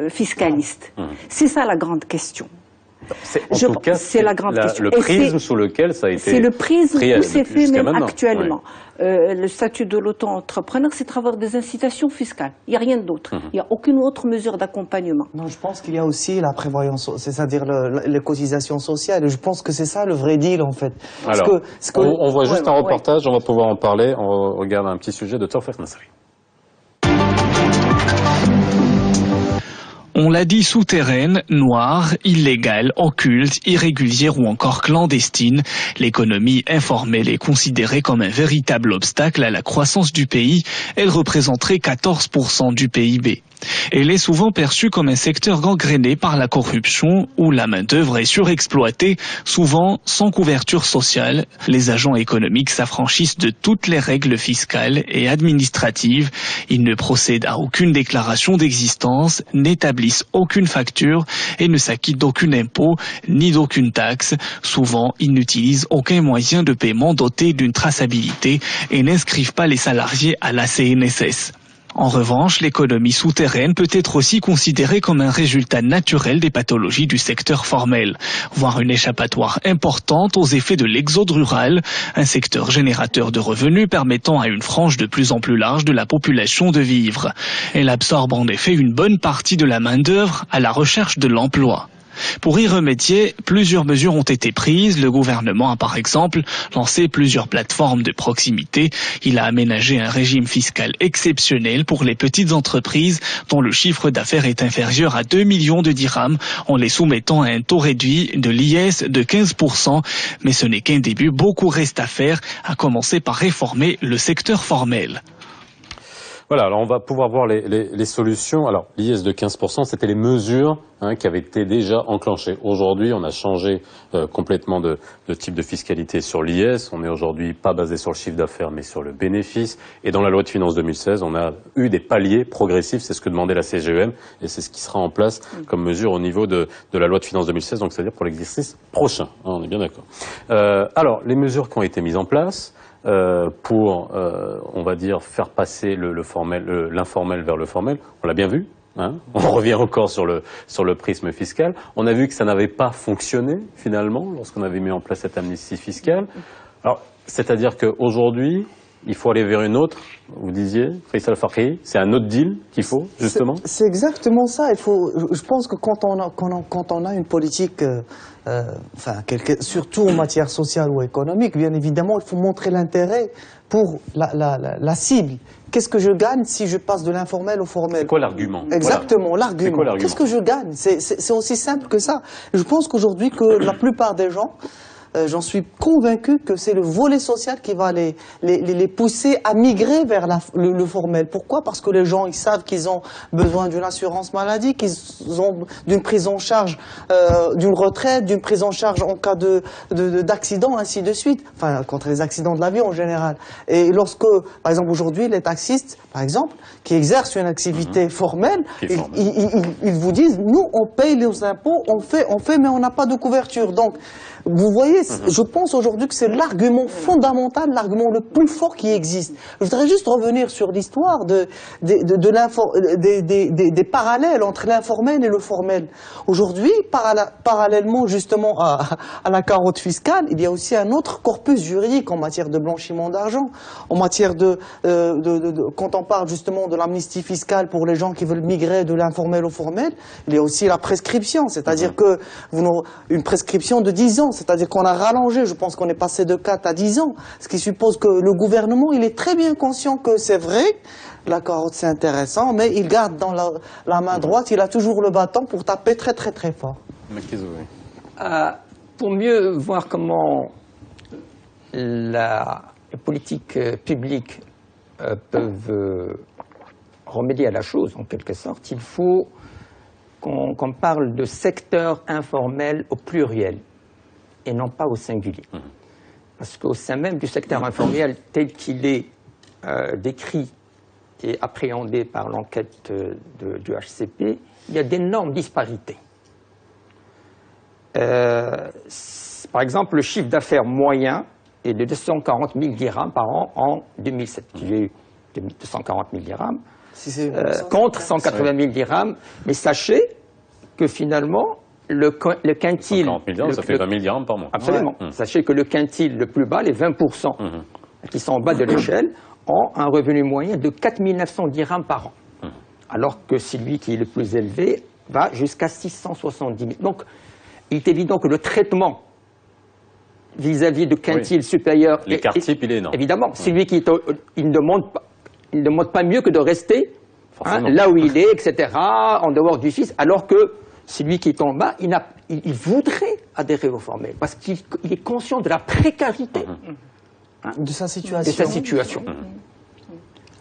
fiscaliste. C'est ça la grande question. C'est la grande question. Le prisme sous lequel ça a été. C'est le prisme où c'est fait même actuellement. Ouais. Le statut de l'auto-entrepreneur, c'est de travers des incitations fiscales. Il n'y a rien d'autre. Il n'y a aucune autre mesure d'accompagnement. Non, je pense qu'il y a aussi la prévoyance, c'est-à-dire les cotisations sociales. Je pense que c'est ça le vrai deal en fait. Alors, on voit juste un reportage, on va pouvoir en parler. On regarde un petit sujet de Tawfik Nasri. On l'a dit, souterraine, noire, illégale, occulte, irrégulière ou encore clandestine, l'économie informelle est considérée comme un véritable obstacle à la croissance du pays. Elle représenterait 14% du PIB. Elle est souvent perçue comme un secteur gangréné par la corruption où la main-d'œuvre est surexploitée, souvent sans couverture sociale. Les agents économiques s'affranchissent de toutes les règles fiscales et administratives. Ils ne procèdent à aucune déclaration d'existence, n'établissent aucune facture et ne s'acquittent d'aucun impôt ni d'aucune taxe. Souvent, ils n'utilisent aucun moyen de paiement doté d'une traçabilité et n'inscrivent pas les salariés à la CNSS. En revanche, l'économie souterraine peut être aussi considérée comme un résultat naturel des pathologies du secteur formel, voire une échappatoire importante aux effets de l'exode rural, un secteur générateur de revenus permettant à une frange de plus en plus large de la population de vivre. Elle absorbe en effet une bonne partie de la main-d'œuvre à la recherche de l'emploi. Pour y remédier, plusieurs mesures ont été prises. Le gouvernement a par exemple lancé plusieurs plateformes de proximité. Il a aménagé un régime fiscal exceptionnel pour les petites entreprises dont le chiffre d'affaires est inférieur à 2 millions de dirhams en les soumettant à un taux réduit de l'IS de 15%. Mais ce n'est qu'un début, beaucoup reste à faire, à commencer par réformer le secteur formel. Voilà, alors on va pouvoir voir les solutions. Alors, l'IS de 15%, c'était les mesures qui avaient été déjà enclenchées. Aujourd'hui, on a changé complètement de type de fiscalité sur l'IS. On est aujourd'hui pas basé sur le chiffre d'affaires, mais sur le bénéfice. Et dans la loi de finances 2016, on a eu des paliers progressifs. C'est ce que demandait la CGEM. Et c'est ce qui sera en place comme mesure au niveau de la loi de finances 2016. Donc, c'est-à-dire pour l'exercice prochain. On est bien d'accord. Alors, les mesures qui ont été mises en place, pour, on va dire, faire passer l'informel vers le formel. On l'a bien vu. On revient encore sur le prisme fiscal. On a vu que ça n'avait pas fonctionné, finalement, lorsqu'on avait mis en place cette amnistie fiscale. Alors, c'est-à-dire qu'aujourd'hui, il faut aller vers une autre, vous disiez, Faisal Fakhi, c'est un autre deal qu'il faut, justement. C'est exactement ça. Je pense que quand on a une politique, surtout en matière sociale ou économique, bien évidemment, il faut montrer l'intérêt pour la cible. Qu'est-ce que je gagne si je passe de l'informel au formel? C'est quoi l'argument? Exactement, voilà. l'argument. Qu'est-ce que je gagne? C'est aussi simple que ça. Je pense qu'aujourd'hui, que la plupart des gens, j'en suis convaincu que c'est le volet social qui va les pousser à migrer vers le formel. Pourquoi? Parce que les gens, ils savent qu'ils ont besoin d'une assurance maladie, qu'ils ont d'une prise en charge, d'une retraite, d'une prise en charge en cas d'accident, ainsi de suite. Enfin, contre les accidents de la vie en général. Et lorsque, par exemple, aujourd'hui, les taxistes, par exemple, qui exercent une activité formelle, ils vous disent, nous, on paye les impôts, on fait, mais on n'a pas de couverture. Donc, vous voyez, je pense aujourd'hui que c'est l'argument fondamental, l'argument le plus fort qui existe. Je voudrais juste revenir sur l'histoire des parallèles entre l'informel et le formel. Aujourd'hui, parallèlement justement à la carotte fiscale, il y a aussi un autre corpus juridique en matière de blanchiment d'argent, en matière quand on parle justement de l'amnistie fiscale pour les gens qui veulent migrer de l'informel au formel, il y a aussi la prescription, c'est-à-dire que une prescription de 10 ans. C'est-à-dire qu'on a rallongé, je pense qu'on est passé de 4 à 10 ans, ce qui suppose que le gouvernement, il est très bien conscient que c'est vrai, la carotte c'est intéressant, mais il garde dans la main droite, il a toujours le bâton pour taper très très très fort. Pour mieux voir comment les politiques publiques peuvent remédier à la chose, en quelque sorte, il faut qu'on parle de secteur informel au pluriel et non pas au singulier. Parce qu'au sein même du secteur informel tel qu'il est décrit et appréhendé par l'enquête du HCP, il y a d'énormes disparités. Par exemple, le chiffre d'affaires moyen est de 240 000 dirhams par an en 2007. J'ai eu 240 000 dirhams contre 180 000 dirhams. Mais sachez que finalement, le quintile... 140 000 dirhams, ça fait 20 000 dirhams par mois. Absolument. Ouais. Sachez que le quintile le plus bas, les 20%, qui sont en bas de l'échelle, ont un revenu moyen de 4 900 dirhams par an. Alors que celui qui est le plus élevé va jusqu'à 670 000. Donc, il est évident que le traitement vis-à-vis de quintile supérieur... L'écart type, il est énorme. Évidemment. Celui qui il ne demande pas mieux que de rester là où il est, etc., en dehors du fisc, alors que celui qui est en bas, il voudrait adhérer au formel, parce qu'il est conscient de la précarité de sa situation.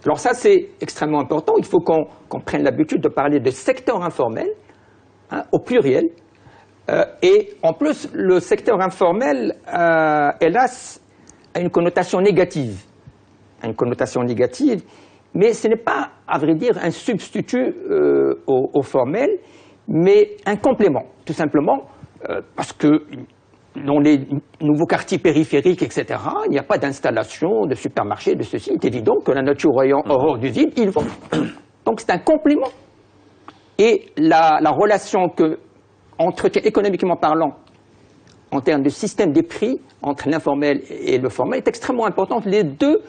Alors ça, c'est extrêmement important. Il faut qu'on prenne l'habitude de parler de secteur informel, au pluriel. Et en plus, le secteur informel, hélas, a une connotation négative. Mais ce n'est pas, à vrai dire, un substitut au formel, mais un complément, tout simplement, parce que dans les nouveaux quartiers périphériques, etc., il n'y a pas d'installation de supermarché, de ceci. Il est évident que la nature ayant horreur du vide, ils vont. Donc c'est un complément. Et la relation que entretient économiquement parlant, en termes de système des prix, entre l'informel et le formel, est extrêmement importante. Les deux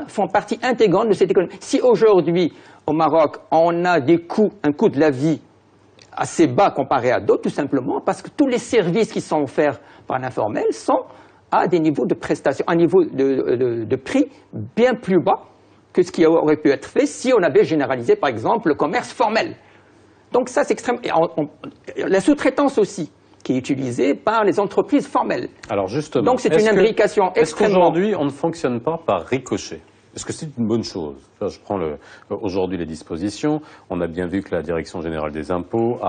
font partie intégrante de cette économie. Si aujourd'hui, au Maroc, on a un coût de la vie assez bas comparé à d'autres, tout simplement parce que tous les services qui sont offerts par l'informel sont à des niveaux de prestations, à un niveau de prix bien plus bas que ce qui aurait pu être fait si on avait généralisé, par exemple, le commerce formel. Donc ça, c'est extrêmement... La sous-traitance aussi, qui est utilisée par les entreprises formelles. Alors justement, donc c'est une imbrication extrêmement... Est-ce qu'aujourd'hui, on ne fonctionne pas par ricochet? Est-ce que c'est une bonne chose? Là, je prends aujourd'hui les dispositions. On a bien vu que la Direction générale des impôts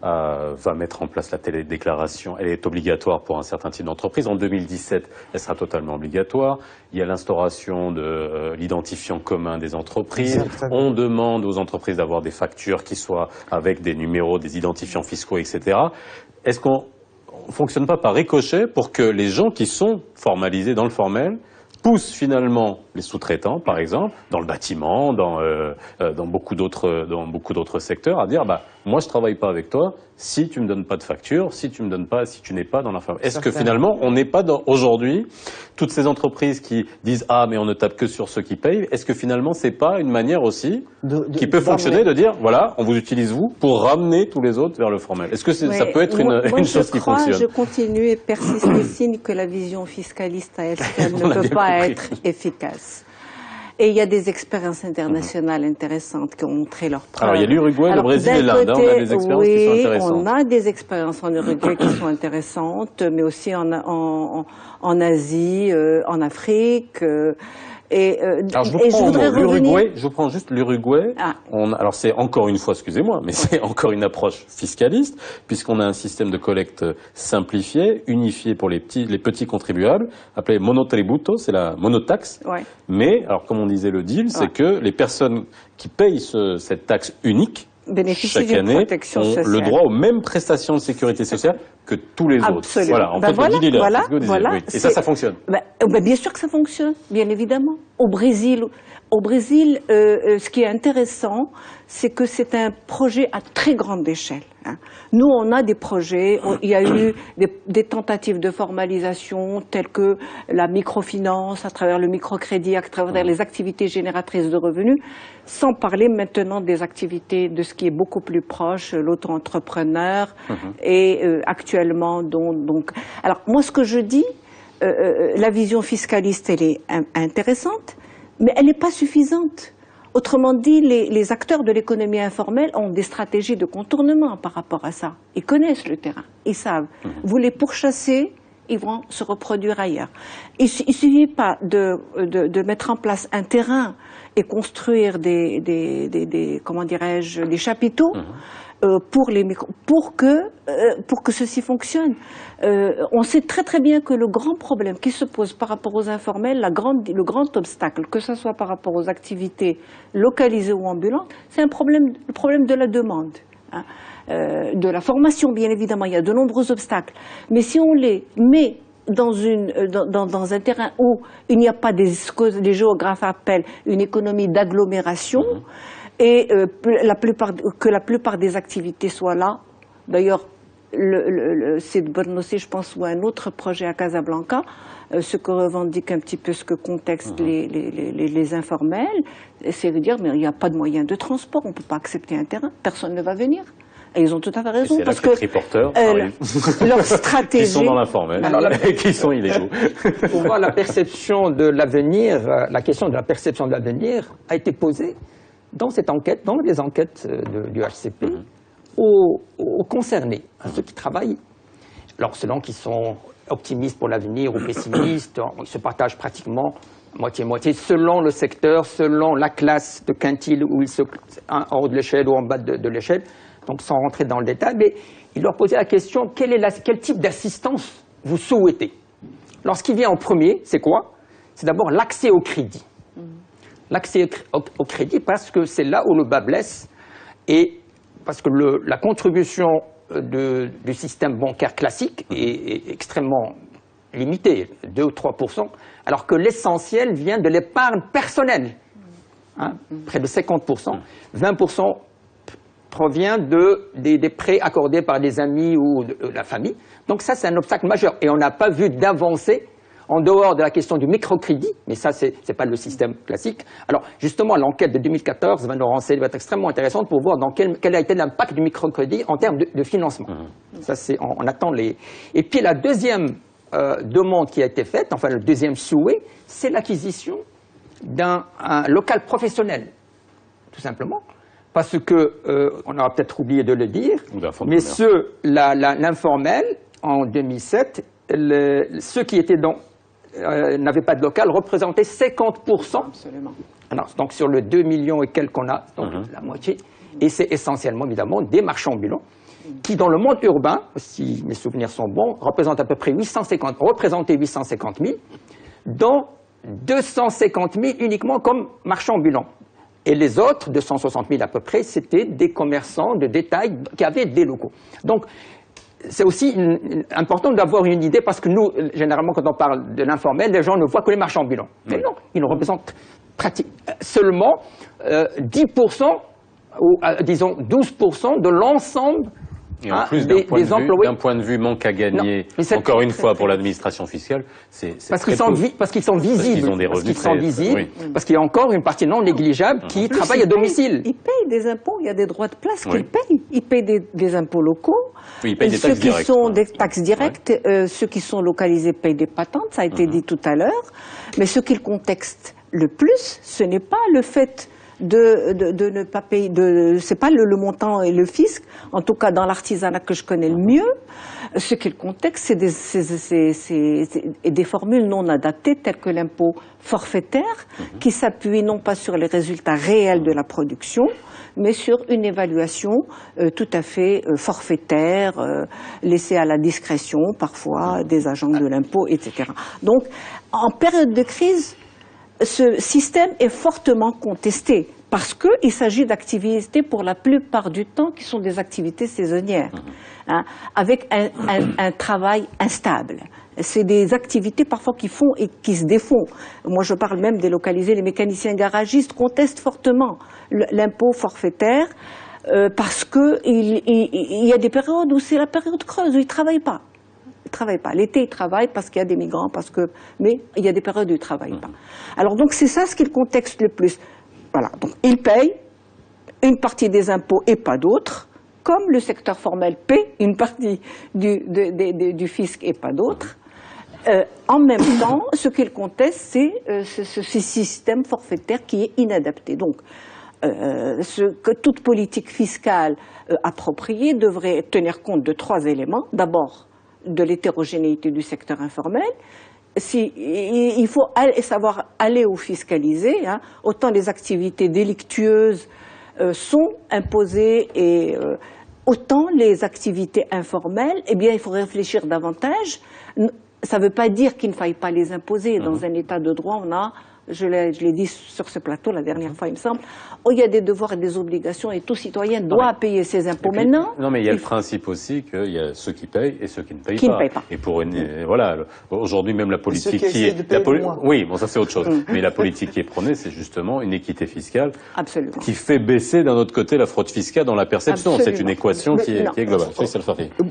va mettre en place la télédéclaration. Elle est obligatoire pour un certain type d'entreprise. En 2017, elle sera totalement obligatoire. Il y a l'instauration de l'identifiant commun des entreprises. Exactement. On demande aux entreprises d'avoir des factures qui soient avec des numéros, des identifiants fiscaux, etc. Est-ce qu'on ne fonctionne pas par ricochet pour que les gens qui sont formalisés dans le formel poussent finalement les sous-traitants, par exemple, dans le bâtiment, dans beaucoup d'autres secteurs, à dire moi je travaille pas avec toi si tu me donnes pas de facture, si tu n'es pas dans l'informel. Est-ce que finalement on n'est pas aujourd'hui toutes ces entreprises qui disent mais on ne tape que sur ceux qui payent, est-ce que finalement c'est pas une manière aussi qui peut fonctionner de dire voilà, on vous utilise vous pour ramener tous les autres vers le formel. Est-ce que ça peut être une chose qui fonctionne? Je continue et persiste et signe que la vision fiscaliste à elle seule ne peut pas être efficace. Et il y a des expériences internationales intéressantes qui ont montré leurs preuves. Alors il y a l'Uruguay, le Brésil et l'Inde, on a des expériences qui sont intéressantes. On a des expériences en Uruguay qui sont intéressantes, mais aussi en Asie, en Afrique. Alors je vous prends juste l'Uruguay. Alors c'est encore une fois, excusez-moi, mais c'est encore une approche fiscaliste, puisqu'on a un système de collecte simplifié, unifié pour les petits contribuables, appelé monotributo, c'est la monotaxe. Ouais. Mais, alors comme on disait le deal, c'est que les personnes qui payent cette taxe unique, bénéficient chaque année, protection ont sociale. le droit aux mêmes prestations de sécurité sociale que tous les autres. Absolument. Voilà, en fait, le deal est là. Voilà. Oui. Et ça fonctionne. Bien sûr que ça fonctionne, bien évidemment. Au Brésil, ce qui est intéressant, c'est que c'est un projet à très grande échelle. Nous, on a des projets, il y a eu des tentatives de formalisation telles que la microfinance, à travers le microcrédit, à travers les activités génératrices de revenus, sans parler maintenant des activités de ce qui est beaucoup plus proche, l'auto-entrepreneur, et actuellement, donc... Alors, moi, ce que je dis, la vision fiscaliste, elle est intéressante, mais elle n'est pas suffisante. Autrement dit, les acteurs de l'économie informelle ont des stratégies de contournement par rapport à ça. Ils connaissent le terrain, ils savent. Vous les pourchassez, ils vont se reproduire ailleurs. Il ne suffit pas de mettre en place un terrain et construire comment dirais-je, des chapiteaux pour que ceci fonctionne. On sait très très bien que le grand problème qui se pose par rapport aux informels, le grand obstacle, que ce soit par rapport aux activités localisées ou ambulantes, c'est le problème de la demande. De la formation, bien évidemment, il y a de nombreux obstacles. Mais si on les met dans un terrain où il n'y a pas ce que les géographes appellent une économie d'agglomération, et la plupart des activités soient là. D'ailleurs, c'est de Bornossi, je pense, ou un autre projet à Casablanca, ce que revendique un petit peu, ce que contextent les informels, c'est de dire, mais il n'y a pas de moyen de transport, on ne peut pas accepter un terrain, personne ne va venir. Et ils ont tout à fait raison. Parce que les triporteurs leur stratégie... qui sont dans l'informel, qui sont illégaux. Pour voir la perception de l'avenir, la question de la perception de l'avenir a été posée dans cette enquête, dans les enquêtes du HCP, aux concernés, à ceux qui travaillent. Alors, selon qu'ils sont optimistes pour l'avenir ou pessimistes, ils se partagent pratiquement moitié-moitié, selon le secteur, selon la classe de quintile où ils se en haut de l'échelle ou en bas de l'échelle. Donc, sans rentrer dans le détail, mais il leur posait la question, quel type d'assistance vous souhaitez? Alors, ce qui vient en premier, c'est quoi? C'est d'abord l'accès au crédit. L'accès au crédit parce que c'est là où le bas blesse et parce que la contribution du système bancaire classique est extrêmement limité, 2 ou 3%, alors que l'essentiel vient de l'épargne personnelle, hein, près de 50%, 20% provient des prêts accordés par des amis ou de la famille. Donc ça, c'est un obstacle majeur. Et on n'a pas vu d'avancée en dehors de la question du microcrédit, mais ça, c'est pas le système classique. Alors, justement, l'enquête de 2014 va nous renseigner, va être extrêmement intéressante pour voir quel a été l'impact du microcrédit en termes de financement. Ça, on attend les... Et puis, la deuxième demande qui a été faite, enfin, le deuxième souhait, c'est l'acquisition d'un local professionnel, tout simplement. Parce que, on aura peut-être oublié de le dire, mais l'informel, en 2007, ceux qui étaient n'avaient pas de local représentaient 50%. Absolument. Alors, donc sur le 2 millions et quelques qu'on a, donc la moitié. Et c'est essentiellement, évidemment, des marchands ambulants qui, dans le monde urbain, si mes souvenirs sont bons, représentent à peu près 850 000, dont 250 000 uniquement comme marchands ambulants. Et les autres, 260 000 à peu près, c'était des commerçants de détail qui avaient des locaux. Donc, c'est aussi important d'avoir une idée, parce que nous, généralement, quand on parle de l'informel, les gens ne voient que les marchands ambulants. Mais non, ils représentent seulement 10%, ou disons 12% de l'ensemble Et en plus, des employés. d'un point de vue manque à gagner, non, encore une fois, pour l'administration fiscale, c'est parce qu'ils sont visibles, parce qu'ils ont des revenus parce qu'il y a encore une partie non négligeable qui travaille à domicile. Ils payent des impôts, il y a des droits de place qu'ils payent. Ils payent des impôts locaux. Oui, ils payent des ceux taxes qui directes. sont des taxes directes, ceux qui sont localisés payent des patentes, ça a été dit tout à l'heure. Mais ce qui le contexte le plus, ce n'est pas le fait de ne pas payer, c'est pas le montant et le fisc, en tout cas dans l'artisanat que je connais le mieux. Ce qui est le contexte, c'est des formules non adaptées telles que l'impôt forfaitaire, qui s'appuie non pas sur les résultats réels de la production, mais sur une évaluation tout à fait forfaitaire, laissée à la discrétion parfois des agents de l'impôt, etc. Donc, en période de crise, ce système est fortement contesté parce qu'il s'agit d'activités pour la plupart du temps qui sont des activités saisonnières, hein, avec un travail instable. C'est des activités parfois qui font et qui se défont. Moi, je parle même délocaliser. Les mécaniciens garagistes contestent fortement l'impôt forfaitaire parce que il y a des périodes où c'est la période creuse, où ils ne travaillent pas. Ils travaillent pas. L'été, ils travaillent parce qu'il y a des migrants, mais il y a des périodes où ils ne travaillent pas. Alors donc c'est ça ce qui le contexte le plus. Voilà. Donc ils payent une partie des impôts et pas d'autres, comme le secteur formel paie une partie du fisc et pas d'autres. En même temps, ce qu'il conteste, c'est ce système forfaitaire qui est inadapté. Donc, que toute politique fiscale appropriée devrait tenir compte de 3 éléments. D'abord, de l'hétérogénéité du secteur informel. Il faut savoir aller au fiscalisé. Hein. Autant les activités délictueuses sont imposées et autant les activités informelles, eh bien, il faut réfléchir davantage. Ça ne veut pas dire qu'il ne faille pas les imposer. Dans un état de droit, on a, je l'ai dit sur ce plateau la dernière fois, il me semble, il y a des devoirs et des obligations et tout citoyen doit payer ses impôts maintenant. Non, mais il y a le principe aussi qu'il y a ceux qui payent et ceux qui ne payent qui pas. Ne payent pas. Et pour voilà, aujourd'hui même la politique qui est, oui, bon ça c'est autre chose. Mais la politique qui est prônée, c'est justement une équité fiscale. Absolument. Qui fait baisser d'un autre côté la fraude fiscale dans la perception. Absolument. C'est une équation qui est globale.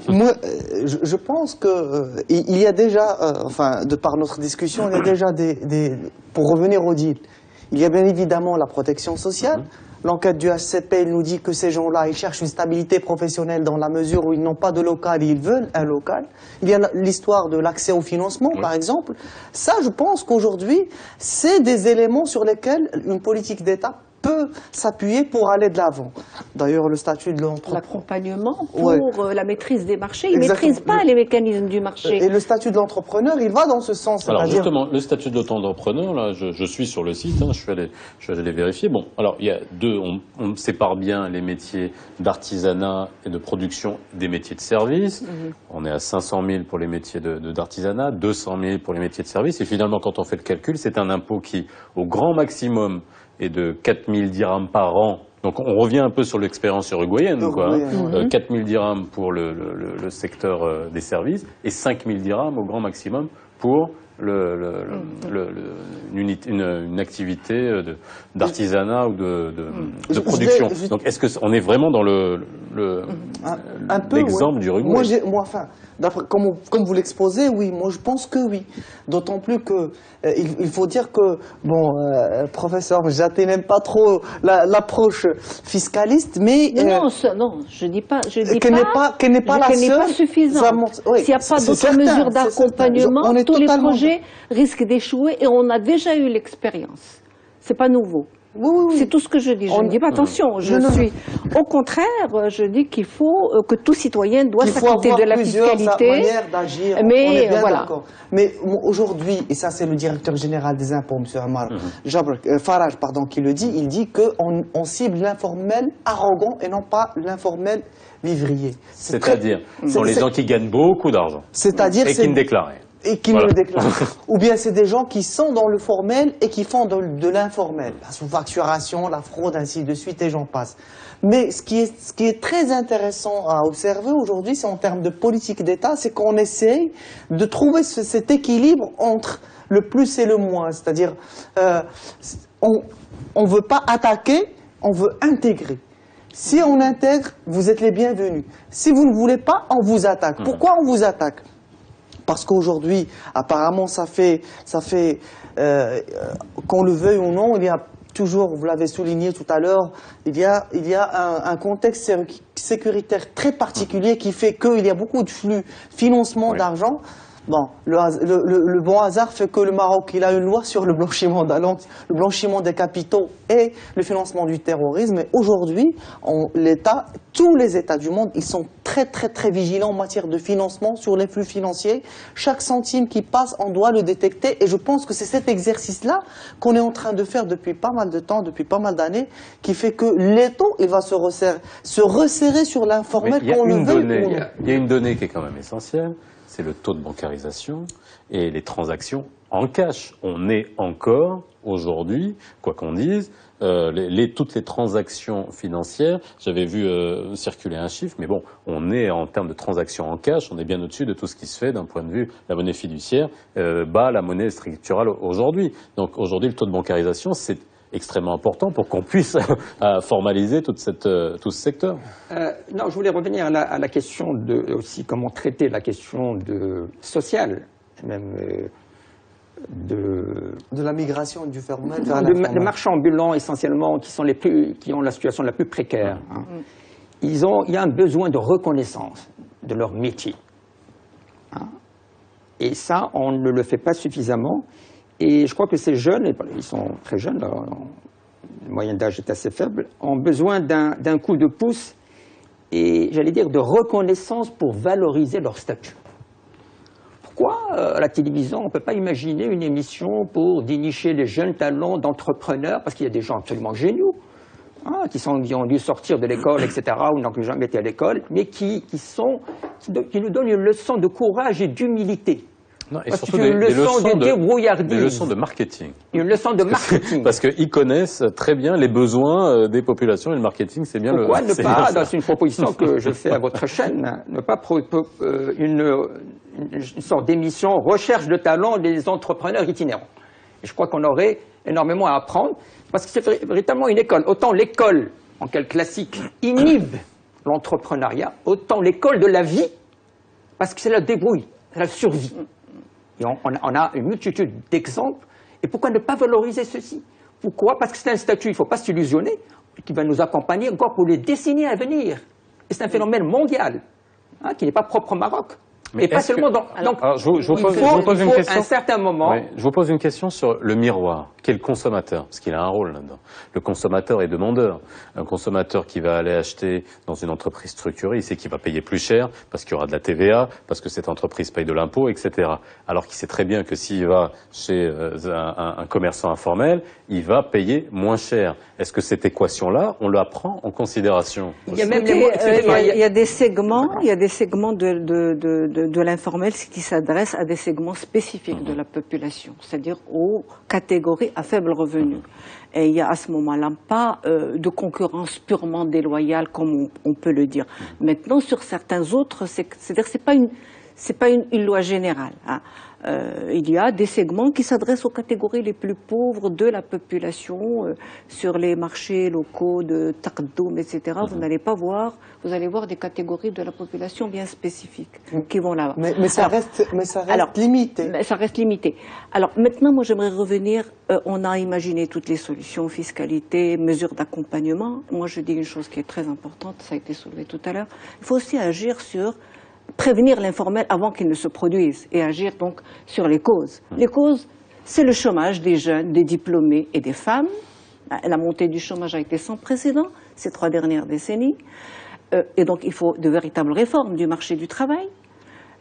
Moi, je pense que il y a déjà, enfin, de par notre discussion, il y a déjà pour revenir au deal, il y a bien évidemment la protection sociale. L'enquête du HCP nous dit que ces gens-là, ils cherchent une stabilité professionnelle dans la mesure où ils n'ont pas de local et ils veulent un local. Il y a l'histoire de l'accès au financement, par exemple. Ça, je pense qu'aujourd'hui, c'est des éléments sur lesquels une politique d'État peut s'appuyer pour aller de l'avant. D'ailleurs, le statut de l'entrepreneur... L'accompagnement pour la maîtrise des marchés. Ils ne maîtrisent pas les mécanismes du marché. Et le statut de l'entrepreneur, il va dans ce sens. Alors justement, le statut de l'auto-entrepreneur, là, je suis sur le site, je suis allé vérifier. Bon, alors il y a on sépare bien les métiers d'artisanat et de production des métiers de service. On est à 500 000 pour les métiers d'artisanat, 200 000 pour les métiers de service. Et finalement, quand on fait le calcul, c'est un impôt qui, au grand maximum, est de 4 000 dirhams par an Donc on revient un peu sur l'expérience uruguayenne, quoi. Uruguayenne, 4 000 dirhams pour le secteur des services et 5 000 dirhams au grand maximum pour une activité d'artisanat ou de production. Donc est-ce qu'on est vraiment dans l'exemple du Uruguay? Moi, enfin, comme vous l'exposez, oui, moi je pense que oui. D'autant plus que il faut dire que, bon, professeur Jaté n'aime pas trop l'approche fiscaliste, mais... non, je dis pas qu'elle n'est pas la seule. Pas suffisante. Oui, s'il n'y a pas d'autres mesures d'accompagnement, tous les projets risquent d'échouer et on a déjà eu l'expérience. C'est pas nouveau. Oui. C'est tout ce que je dis. Je ne dis pas attention. Au contraire, je dis qu'il faut que tout citoyen doit s'acquitter de la fiscalité. Manières d'agir. Mais voilà. Mais aujourd'hui, et ça c'est le directeur général des impôts, M. Amar Faraj, qui le dit, il dit qu'on cible l'informel arrogant et non pas l'informel vivrier. C'est-à-dire, ce sont les gens qui gagnent beaucoup d'argent et qui ne déclarent rien. Et qui ne le déclarent. Ou bien c'est des gens qui sont dans le formel et qui font de l'informel. La sous-facturation, la fraude, ainsi de suite, et j'en passe. Mais ce qui est très intéressant à observer aujourd'hui, c'est en termes de politique d'État, c'est qu'on essaye de trouver cet équilibre entre le plus et le moins. C'est-à-dire, on ne veut pas attaquer, on veut intégrer. Si on intègre, vous êtes les bienvenus. Si vous ne voulez pas, on vous attaque. Pourquoi on vous attaque ? Parce qu'aujourd'hui, apparemment, ça fait qu'on le veuille ou non, il y a toujours, vous l'avez souligné tout à l'heure, il y a un contexte sécuritaire très particulier qui fait qu'il y a beaucoup de flux, financement d'argent. Bon, le bon hasard fait que le Maroc, il a une loi sur le blanchiment des capitaux et le financement du terrorisme. Et aujourd'hui, tous les États du monde, ils sont très très très vigilants en matière de financement sur les flux financiers. Chaque centime qui passe, on doit le détecter. Et je pense que c'est cet exercice-là qu'on est en train de faire depuis pas mal de temps, depuis pas mal d'années, qui fait que l'étau, il va se resserrer sur l'informel qu'on le veuille ou non. Il y a une donnée qui est quand même essentielle. C'est le taux de bancarisation et les transactions en cash. On est encore, aujourd'hui, quoi qu'on dise, toutes les transactions financières, j'avais vu circuler un chiffre, mais bon, on est en termes de transactions en cash, on est bien au-dessus de tout ce qui se fait d'un point de vue la monnaie fiduciaire, bat la monnaie structurale aujourd'hui. Donc aujourd'hui, le taux de bancarisation, c'est extrêmement important pour qu'on puisse formaliser tout ce secteur. Non, je voulais revenir à la question de aussi comment traiter la question sociale, même de la migration du formel vers l'informel. Les marchands ambulants essentiellement qui ont la situation la plus précaire. Hein. Il y a un besoin de reconnaissance de leur métier. Hein. Et ça, on ne le fait pas suffisamment. Et je crois que ces jeunes, ils sont très jeunes, le moyen d'âge est assez faible, ont besoin d'un coup de pouce et, j'allais dire, de reconnaissance pour valoriser leur statut. Pourquoi, à la télévision, on ne peut pas imaginer une émission pour dénicher les jeunes talents d'entrepreneurs, parce qu'il y a des gens absolument géniaux, hein, qui ont dû sortir de l'école, etc., ou n'ont jamais été à l'école, mais qui nous donnent une leçon de courage et d'humilité. Non, et surtout des leçons de marketing. Une leçon de marketing. Parce qu'ils connaissent très bien les besoins des populations et le marketing, c'est bien Pourquoi ne pas, dans une proposition que je fais à votre chaîne, ne pas une sorte d'émission recherche de talent des entrepreneurs itinérants. Et je crois qu'on aurait énormément à apprendre, parce que c'est véritablement une école. Autant l'école, en quel classique, inhibe l'entrepreneuriat, autant l'école de la vie, parce que c'est la débrouille, c'est la survie. Et on a une multitude d'exemples. Et pourquoi ne pas valoriser ceci? Pourquoi? Parce que c'est un statut, il ne faut pas s'illusionner, qui va nous accompagner encore pour les décennies à venir. Et c'est un phénomène mondial, hein, qui n'est pas propre au Maroc. Mais pas seulement dans... Donc, je vous pose une question. À un certain moment... Oui, je vous pose une question sur le miroir. Qui est le consommateur? Parce qu'il a un rôle là-dedans. Le consommateur est demandeur. Un consommateur qui va aller acheter dans une entreprise structurée, il sait qu'il va payer plus cher parce qu'il y aura de la TVA, parce que cette entreprise paye de l'impôt, etc. Alors qu'il sait très bien que s'il va chez un commerçant informel, il va payer moins cher. Est-ce que cette équation-là, on la prend en considération? Il y a des segments, de l'informel qui s'adressent à des segments spécifiques de la population, c'est-à-dire aux catégories à faible revenu. Et il y a à ce moment-là pas de concurrence purement déloyale comme on peut le dire. Maintenant, sur certains autres, c'est-à-dire c'est pas une loi générale. Hein. Il y a des segments qui s'adressent aux catégories les plus pauvres de la population sur les marchés locaux de Taqaddoum, etc. Vous n'allez pas voir, vous allez voir des catégories de la population bien spécifiques qui vont là-bas. Mais ça reste limité. Mais ça reste limité. Alors maintenant, moi j'aimerais revenir, on a imaginé toutes les solutions, fiscalité, mesures d'accompagnement. Moi je dis une chose qui est très importante, ça a été soulevé tout à l'heure, il faut aussi agir sur prévenir l'informel avant qu'il ne se produise et agir donc sur les causes. Les causes, c'est le chômage des jeunes, des diplômés et des femmes. La montée du chômage a été sans précédent ces 3 dernières décennies. Et donc il faut de véritables réformes du marché du travail.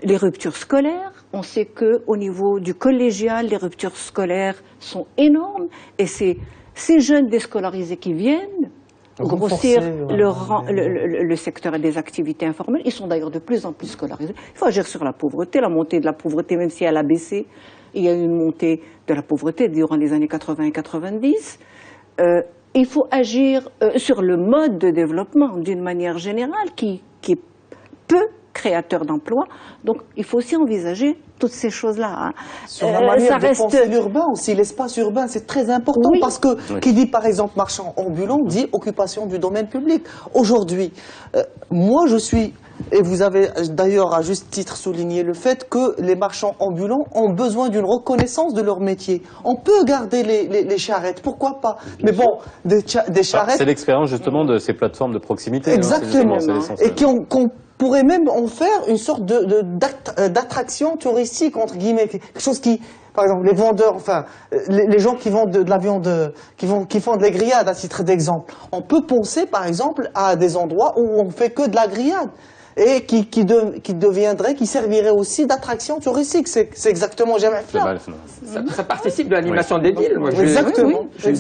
Les ruptures scolaires, on sait qu'au niveau du collégial, les ruptures scolaires sont énormes et c'est ces jeunes déscolarisés qui viennent grossir le secteur des activités informelles. Ils sont d'ailleurs de plus en plus scolarisés. Il faut agir sur la pauvreté, la montée de la pauvreté, même si elle a baissé. Il y a eu une montée de la pauvreté durant les années 80 et 90. Il faut agir sur le mode de développement d'une manière générale qui est peu créateur d'emplois. Donc il faut aussi envisager toutes ces choses-là. Hein. Sur la manière de penser l'urbain aussi, l'espace urbain, c'est très important parce que qui dit par exemple marchand ambulant dit occupation du domaine public. Aujourd'hui, moi je suis, et vous avez d'ailleurs à juste titre souligné le fait que les marchands ambulants ont besoin d'une reconnaissance de leur métier. On peut garder les charrettes, pourquoi pas? Mais bon, des charrettes... C'est l'expérience justement de ces plateformes de proximité. Exactement. Hein, et qu'on pourrait même en faire une sorte d'attraction touristique, entre guillemets, quelque chose qui, par exemple, les vendeurs, enfin, les gens qui vendent de la viande, qui font de la grillade à titre d'exemple. On peut penser, par exemple, à des endroits où on fait que de la grillade et qui servirait aussi d'attraction touristique. C'est exactement jamais fait. Ça participe de l'animation des villes. Moi, exactement. J'ai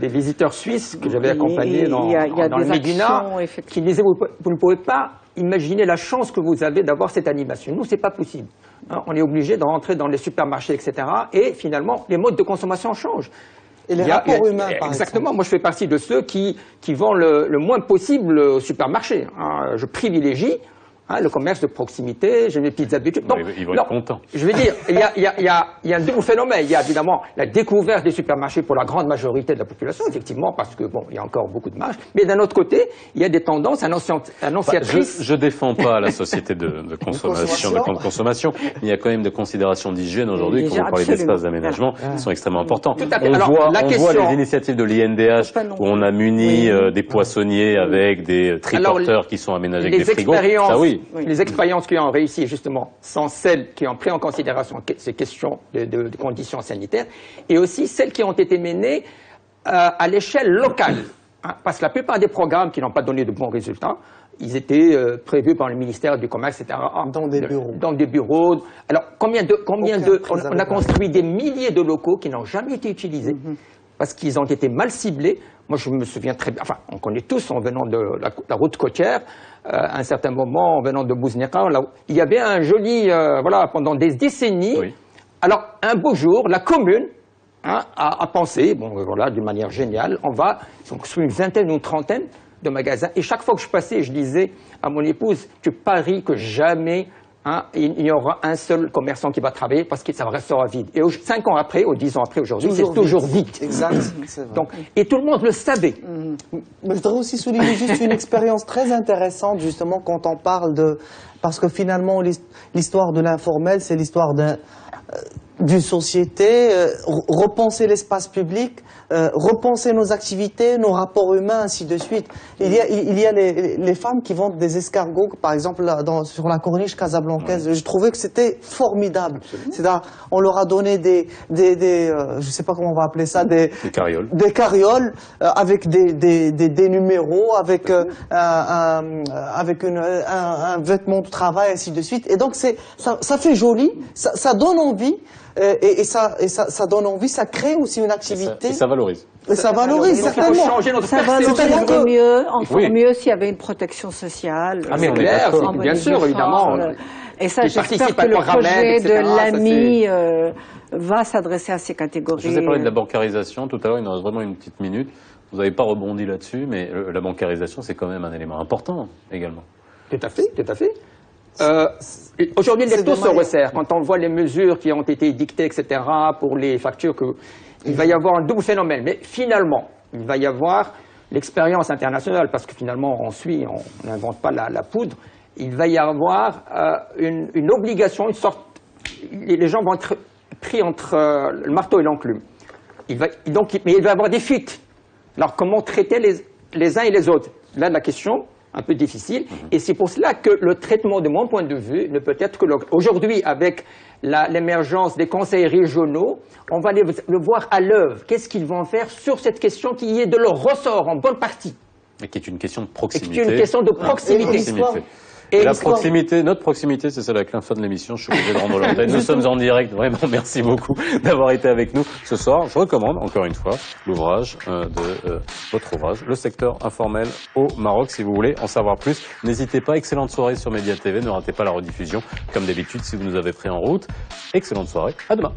des visiteurs suisses que j'avais accompagnés dans le Médina qui disaient vous ne pouvez pas imaginer la chance que vous avez d'avoir cette animation. Nous, c'est pas possible. Hein, on est obligé de rentrer dans les supermarchés, etc. Et finalement, les modes de consommation changent. Et les rapports humains, par exactement. exemple. Moi, je fais partie de ceux qui vendent le moins possible au supermarché. Hein. Je privilégie le commerce de proximité, j'ai mes petites habitudes. Donc, ils vont être contents. Je veux dire, il y a un double phénomène. Il y a évidemment la découverte des supermarchés pour la grande majorité de la population, effectivement, parce que bon, il y a encore beaucoup de marge. Mais d'un autre côté, il y a des tendances annonciatrices. Je défends pas la société de consommation, de grande consommation. Mais il y a quand même des considérations d'hygiène aujourd'hui, quand vous parlez d'espaces d'aménagement, qui sont extrêmement importants. On voit les initiatives de l'INDH où on a muni des poissonniers avec des triporteurs qui sont aménagés avec des frigos. Ça, oui. Les expériences qui ont réussi, justement, sont celles qui ont pris en considération ces questions de conditions sanitaires, et aussi celles qui ont été menées à l'échelle locale. Hein, parce que la plupart des programmes qui n'ont pas donné de bons résultats, ils étaient prévus par le ministère du Commerce, etc. Dans des bureaux. Dans des bureaux. Alors, on a construit des milliers de locaux qui n'ont jamais été utilisés, parce qu'ils ont été mal ciblés. Moi, je me souviens très bien, enfin, on connaît tous, en venant de la route côtière, à un certain moment, en venant de Bouznika, il y avait un joli, pendant des décennies. Oui. Alors, un beau jour, la commune a pensé, d'une manière géniale, ils ont construit une vingtaine ou une trentaine de magasins, et chaque fois que je passais, je disais à mon épouse, tu paries que jamais il y aura un seul commerçant qui va travailler parce que ça restera vide. Et 5 ans après, ou 10 ans après aujourd'hui, c'est toujours vide. Exact. Donc, et tout le monde le savait. Mais je voudrais aussi souligner juste une expérience très intéressante, justement, quand on parle parce que finalement, l'histoire de l'informel, c'est l'histoire d'une société, repenser l'espace public, repenser nos activités, nos rapports humains, ainsi de suite. Il y a les femmes qui vendent des escargots, par exemple, sur la corniche casablancaise. Je trouvais que c'était formidable. C'est-à-dire, on leur a donné je sais pas comment on va appeler ça, des carrioles. Des carrioles, avec des numéros, avec un vêtement de travail, ainsi de suite. Et donc, ça fait joli, ça donne envie. Et ça donne envie, ça crée aussi une activité. Et ça valorise. Et ça valorise, certainement. Il faut changer notre Encore mieux s'il y avait une protection sociale. Ah, mais clair, bien sûr, évidemment. Et ça, qui j'espère participent que à le Conramed, projet etc. de Ça, l'AMI va s'adresser à ces catégories. Je vous ai parlé de la bancarisation tout à l'heure, il nous reste vraiment une petite minute. Vous n'avez pas rebondi là-dessus, mais la bancarisation, c'est quand même un élément important également. Tout à fait, tout à fait. Aujourd'hui, les taux se resserrent. Quand on voit les mesures qui ont été dictées, etc., pour les factures, il va y avoir un double phénomène. Mais finalement, il va y avoir l'expérience internationale, parce que finalement, on n'invente pas la poudre. Il va y avoir une obligation, une sorte. Les gens vont être pris entre le marteau et l'enclume. Mais il va y avoir des fuites. Alors, comment traiter les uns et les autres? Là, la question, un peu difficile. Et c'est pour cela que le traitement, de mon point de vue, ne peut être que aujourd'hui, avec l'émergence des conseils régionaux, on va le voir à l'œuvre. Qu'est-ce qu'ils vont faire sur cette question qui est de leur ressort en bonne partie? Et qui est une question de proximité. Et qui est une question de proximité. Et la proximité, notre proximité, c'est celle avec la fin de l'émission. Je suis obligé de rendre l'antenne. Nous sommes en direct. Vraiment, merci beaucoup d'avoir été avec nous ce soir. Je recommande, encore une fois, l'ouvrage votre ouvrage, Le secteur informel au Maroc. Si vous voulez en savoir plus, n'hésitez pas. Excellente soirée sur Média TV. Ne ratez pas la rediffusion. Comme d'habitude, si vous nous avez pris en route, excellente soirée. À demain.